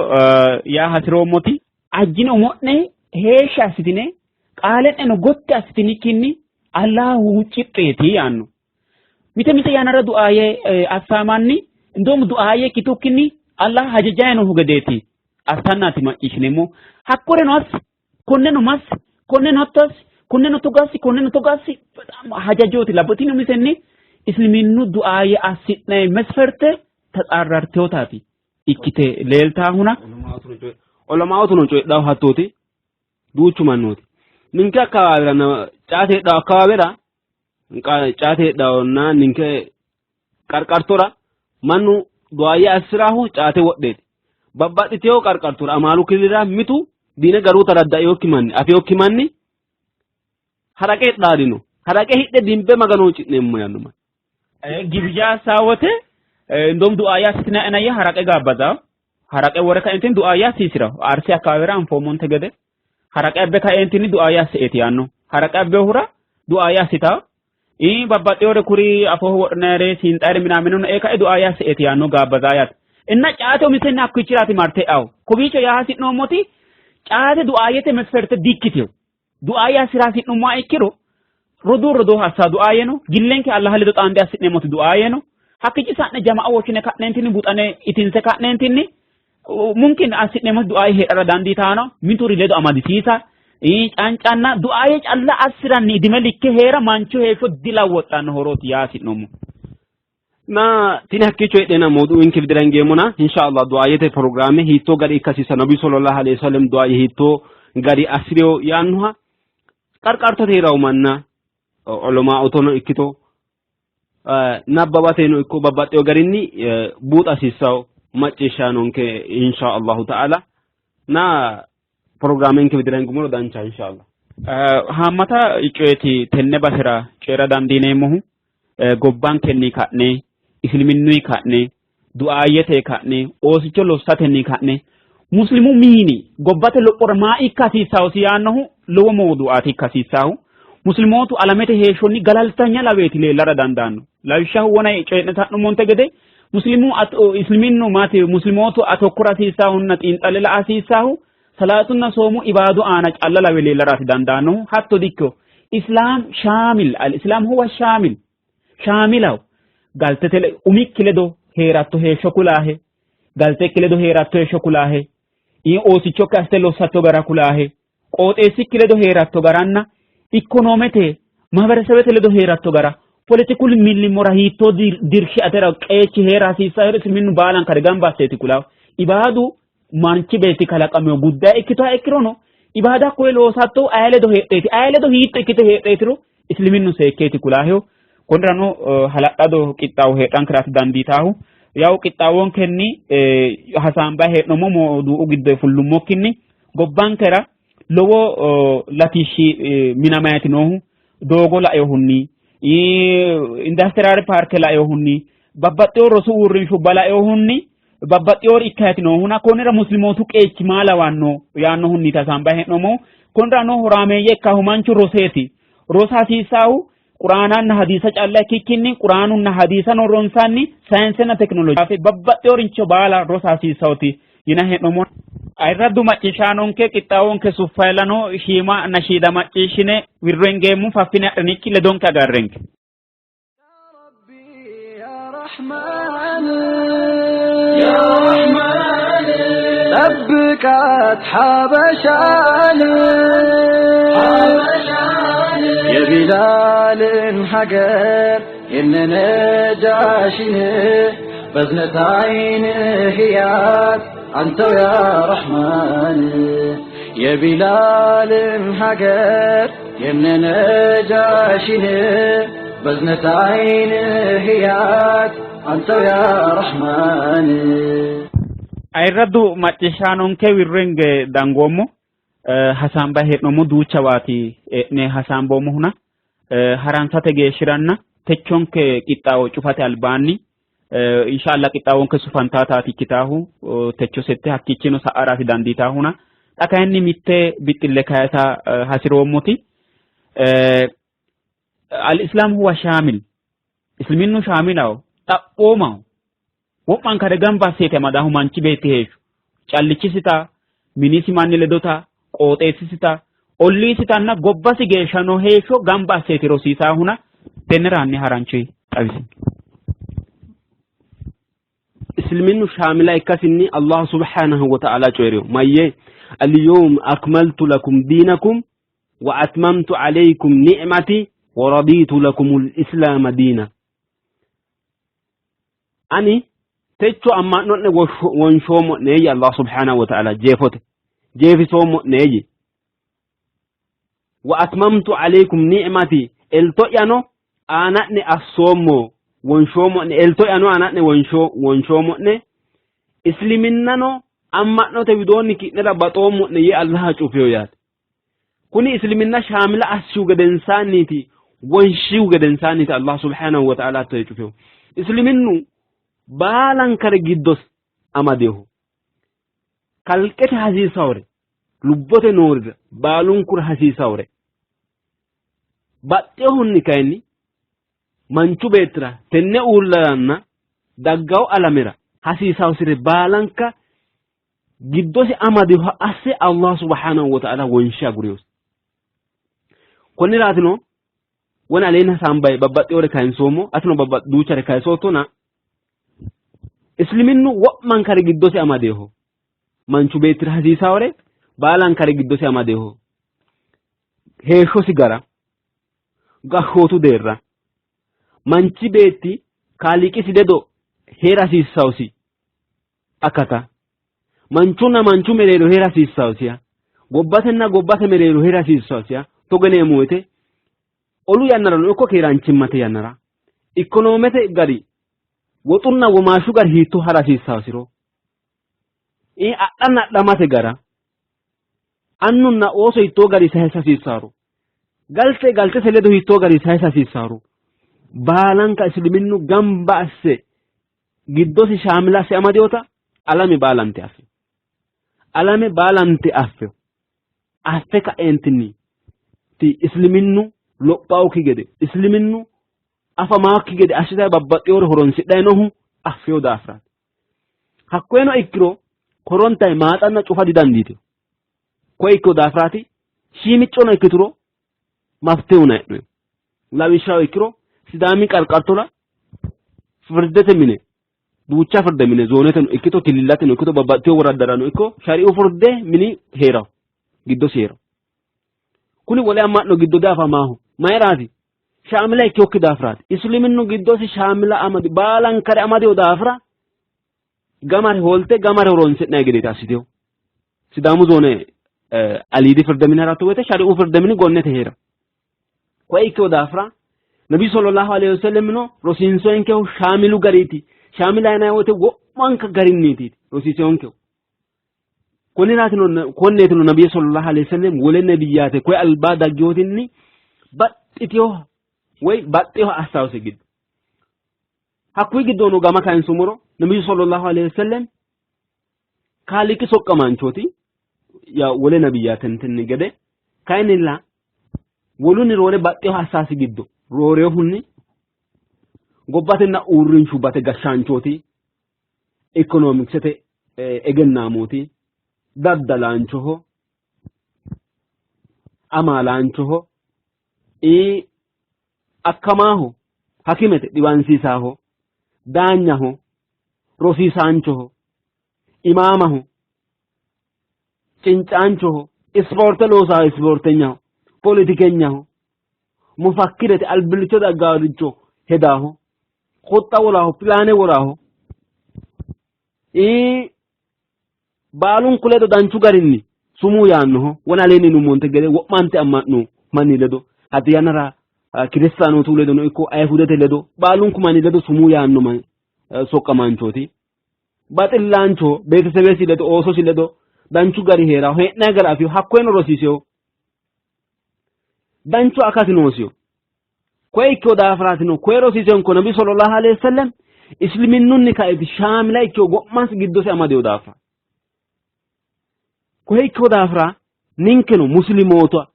ya hasiro moti ajino modne heesha asitine qalen eno gotte asitini kinni Allahu citteti yanno mite yanara du'aye asamanni ndom du'aye kitukini Allah hajajayno hugedeti asannati machishnemo hakkore nos konneno mas konneno tos konneno togasi hajajoti labotino misenni isliminnu du'aye asitne mesferte taarrarteotati ikkite leelta huna ulama otuno coy daw hattoti duuchu mannoti ninka kawira na caate daw kawira caate daw na ninke karkartora mannu du'aye asrahu caate woddeeti babbaxiteo qarqartura amalu kilira mitu dine garu taradda yokimanni afi yokimanni haraqe dhaadino haraqe hidde dimbe magano cinnemmo yanuma gibja sawote ndom du'aye astina enaya haraqe gabbaza haraqe wore ka entin du'aye asisira arsi akawira anfomonte gede haraqe abbe ka entini du'aye aseti yanno haraqe abbe hura du'aye asita babbaxeore kuri afo wodnere sinxare minamino ka du'aye aseti yanno gabbazayat inna caate umisenna akkichirati marte aw kobicho ya hasidno moti caate du'ayete mesferte dikkitiyo du'aye asirasi numma ikkiro rodo hasa du'ayeno gillenke Allah halido xande asidne moti du'ayeno hakkichi sanne jama'a wochine kadnentini butane itinse kadnentini mumkin asidne moti du'aye hedara danditano mituri ledo amadisiisa cancanna du'aye calla asiranni dimelikke heera mancho heesho dilawottanno horoti yasidnomo na tini hakkicho edena modu inki bidirangemona inshallah du'ayete programme hitto gari ikasisa nabi sallallahu alaihi wasallam du'aye hitto gari asriyo yanha qarqarto teeraw manna ulama otono ikkito nabbabateno ikko babbaxeyo garinni buuxa sisaw maccishanonke inshallah ta'ala na programme inki bidirangemono dancha inshallah hammata icoeti tenne basira coyra dandineemmohu gobbankenni ka'ne isliminnuyi ka'ne du'aayete ka'ne oosicho lossatenni ka'ne muslimu miini gobbate lophora maa ikka hasiissahu si yaannohu lowo moodu'aati ikka hasiissahu muslimootu alamete heeshshonni galaltanya laweeti leellara dandaanno lawishshahu wona coy'ne ta'nummonte gede muslimu isliminnu maati muslimootu atokkora hasiissahunna xiinxalle la'a hasiissahu salaatunna soomu ibaadu aana calla lawe leellaraati dandaannohu hatto dikko islam shaamil al-islam huwa shaamilaw galtetele umikki ledo heeratto heeshsho kulaahe galtekki ledo heeratto heeshsho kulaahe oosicho kaste lossatto gara kulaahe qooxeessikki ledo heeratto garanna ikkonoomete mahaberesebete ledo heeratto gara politikul millimmora hiittoo dirshi atera qeechi heera hasiissaa isliminnu baalankare gamba asseeti kulaahu ibaadu manchi beetti kalaqameo guddaa ikkitoha ikkirono ibaada koye loosatto aye ledo heedheeti aye ledo hiitto ikkite heedheetiro isliminnu seekkeeti kulaaheyo konirano hala'lado qixxaawo heedhankiraati dandiitaahu yaw qixxaawon kenni hasamba heednomo modu giddo fullummo kinni gobbankera lowo latishi minamayati nohu dogo la yohunni industrial park la yohunni babbaxxeyo rosu uurrinshu bala yohunni babbaxxeyo ikkati nohuna konira muslimotu qeechi mala wanno yaanno hunni tasamba heednomo konra no horaameyye kahumanchu roseti rosati sawu qur'aananna hadisa calla kikkinni qur'aanunna hadisa no ronsanni science na technology afi babbaxxeyo rincho bala rosati sawti yina heednomo ayraddu macciishaanonke qixxaawonke suffaylano shiima nashiida macciishine wirrengeemmu faffine adhanikki ledonke agarrenke يا رحمن طبقت حبشاني يا بلال حجر إن نجاشني بزنة عينه هيات أنت يا رحمن يا بلال حجر إن نجاشني بزنة عينه هيات أنت يا رحمن ayraddu macciishaanonke wirrenge dangoommo hasamba heednomo duucha waati ne hasamboomo huna haransate geeshiranna techonke qixxaawo cufate albaanni inshallah qixxaawonke sufantaataati kitaahu techo sette hakkichino sa'araati dandiitaa huna dhakayenni mitte bixxille kayata hasiroommoti al-islam huwa shaamil isliminnu shaamilawo xaphoomawo wo'man kare gamba seete madahu manchi beetti heeshu callichisita minisi manni ledota qooxeessisita olliisitanna gobbasi geeshshano heesho gamba seete rosiisaa huna tenneraanni haranchi xawisin اسلمينو شاملة إكاسني الله سبحانه وتعالى جويريو مايه اليوم أكملت لكم دينكم وأتممت عليكم نعمتي ورضيت لكم الإسلام دينا أني تيجو أما نوتني ونشوم نيجي الله سبحانه وتعالى جيفي سوم نيجي وأتممت عليكم نعمتي التويانو أنا أصومو wonshomo ne elto ano anane wonshomo ne isliminano amma no te widoni ki ne rabatomo ne ye Allah cufiyo yat kuni isliminna shamila ashu gaden saniti wonshiu gaden saniti Allah subhanahu wa ta'ala to cufiyo isliminnu balan kar giddos amadehu kalkete hasi sawre lubbote noorida balun kur hasi sawre battehun ni kayni manchu betra tenne ullanna daggaw alamira hasisaw sire balanka giddosi amadi ho asse Allah subhanahu wa ta'ala wonsha guriyos konni ratino wona leena sambay babbatti ore kayn somo atno babbat duuchare kay sotona isliminnu wo'man kare giddosi amade ho manchu betra hasisawre balan kare giddosi amade ho heesho sigara gashotu derra manchi beetti kaaliqisi dedo heerasiissawsi akata manchunna manchu mereero heerasiissawsiya gobbatenna gobbate mereero heerasiissawsiya togeneemoyete olu yannarano ikko keeraanchimmate yannara ikonoomete gari woxunna womaashu gari hiitto harasiissawsiro adhanna adhamate gara annunna ooso hittoo gari sayisasiissaaru galte ledo hittoo gari sayisasiissaaru balanka isliminnu gamba asse giddosi shamila se amadiota alame balante affe ka entini ti isliminnu lophawki gede isliminnu afamaaki gede ashita babbaxeore horonsidhaynohu affeyo daafrat hakkoeno ikkiro korontay maaxanna cufa didandite ko ikko daafrati shiimiccono ikkituro maftewna edno lawishaw ikkiro sidami qarqartola firdete mine duucha firde mine zonete ikkito kilillate no ikkito babbaxeyo woraddarano ikko shari'u furde mini heeraw giddo seero kuni wole amma'no giddo daafamaahu mayrati shamila ikkokki daafrati isliminnu giddosi shamila amadi baalan kare amadi daafra gamare holte gamare horonsi'nay gedeti assiteyo sidamu zone alidi firde mine haratu woyte shari'u firde mini gonnete heera ko ikko daafra nabi sallallahu alaihi wasallam no rosinso enke shamilu gariti shaamilaa naa wote wo'man ka garinniiti rosiisoon kee konneetino nabiy sallallahu alaihi wasallam wole nabiyyaate koy albaa daggootinni baxxitiyoo way baxxiyoo astaawse giddu hakkuy giddoonu gama kaa'in sumuro nabiy sallallahu alaihi wasallam kaaliki soqqamaanchooti yaa wole nabiyyaaten tinni gede kaa'inilla wolunni roore baxxiyoo astaasi giddo rooree hunni gobbatenna uurrin shubate gashshaanchooti ekonomiksete egennaamooti daddalaanchoho amaalaanchoho akkamaaho hakimete dhiwaansiisaaho daanyaho rosiisaanchoho imaamaho cincaanchoho ispoorte loosaa ispoortenyaho politikenyaho mufakkirete albilcho daggaaricho hedaaho huxxa woraaho pilaane woraaho baalun kuledo danchu garinni sumuu yaannoho wona leeni numonte gede wo'mante amma'no manni ledo hadi yanara kiristaanotu ledono ikko ayhudete ledo baalunku manni ledo sumuu yaanno man soqqamaanchooti baxillaancho beetesebesi ledo oososi ledo danchu gari heeraho hee'nayi gara afiyo hakkoyeno rosiiseyo danchu akati noosiyo koye ikkeyo daafiraatino koye rosiiseyonko nabi sallallahu alaihi wasallam isliminnunni kaeti shaamila ikkeyo go'mas giddosi amadeyo daafira koye ikkeyo daafira ninkeno muslimooto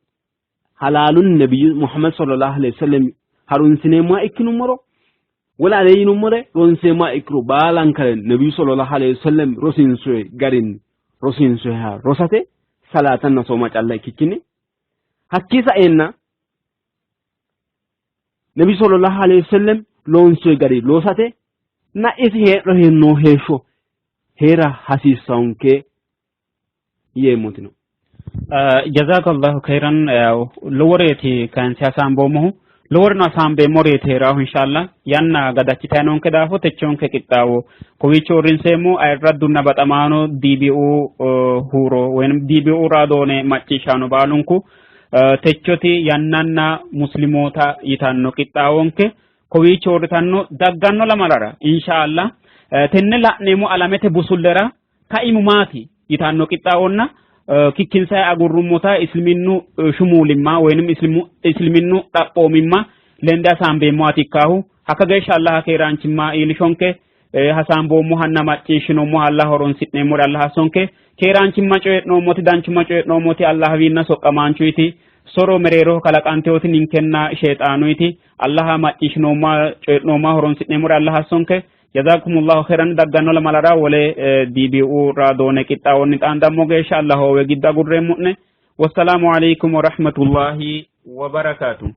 halaalun nabiyyu muhammad sallallahu alaihi wasallam harunsineemmoha ikkinummoro wala aleeyinummore ronseemmoha ikkiro baalankare nabiyyu sallallahu alaihi wasallam rosiinsoye garinni rosiinsoye ha rosate salaatanna sooma calla ikkikkinni hakkii sa'eenna nabi sallallahu alaihi wasallam loonsoye gari loosate na isi heedho hennoo heeshsho heera hasiissawonke yeemotino jazakallahu khairan loworeeti kan siyaasaan boomuhu loworno asaan beemoreeti heeraahu inshallah yanna gadachitaanonke daafo techonke qixxaawo kowiicho uurrinseemmo ayirraddunna baxamaano DBU huuro woyim DBU raadoone macciishaano baalunku techoti yannanna muslimoota yitanno qixxaawonke kowiicho uurritanno dagganno lamalara inshallah tenne la'neemo alamete busullera kaimu maati yitanno qixxaawonna kikkinsa agurrummota isliminnu shumuulimma woynim isliminnu xaphoomimma lenda saambeemmo atikkaahu hakka geeshsha Allah keeraanchimma iilishonke hasaamboommo hanna macciishinoommo Allah horonsi'neemmo Allah hasonke keeraanchimma coye'noommoti danchumma coye'noommoti Allah wiinna soqqamaanchuyti soro mereero kalaqanteoti ninkenna sheexaanuyti Allah macciishinoomma coye'noomma horonsi'neemmo Allah hasonke jazakumullahu khairan dagganno lamalara wole DBU raadoone qixxaawonni xaandammo geeshsha Allah hoowe gidda gurreemmo'ne wassalamu alaikum wa rahmatullahi wa barakatuh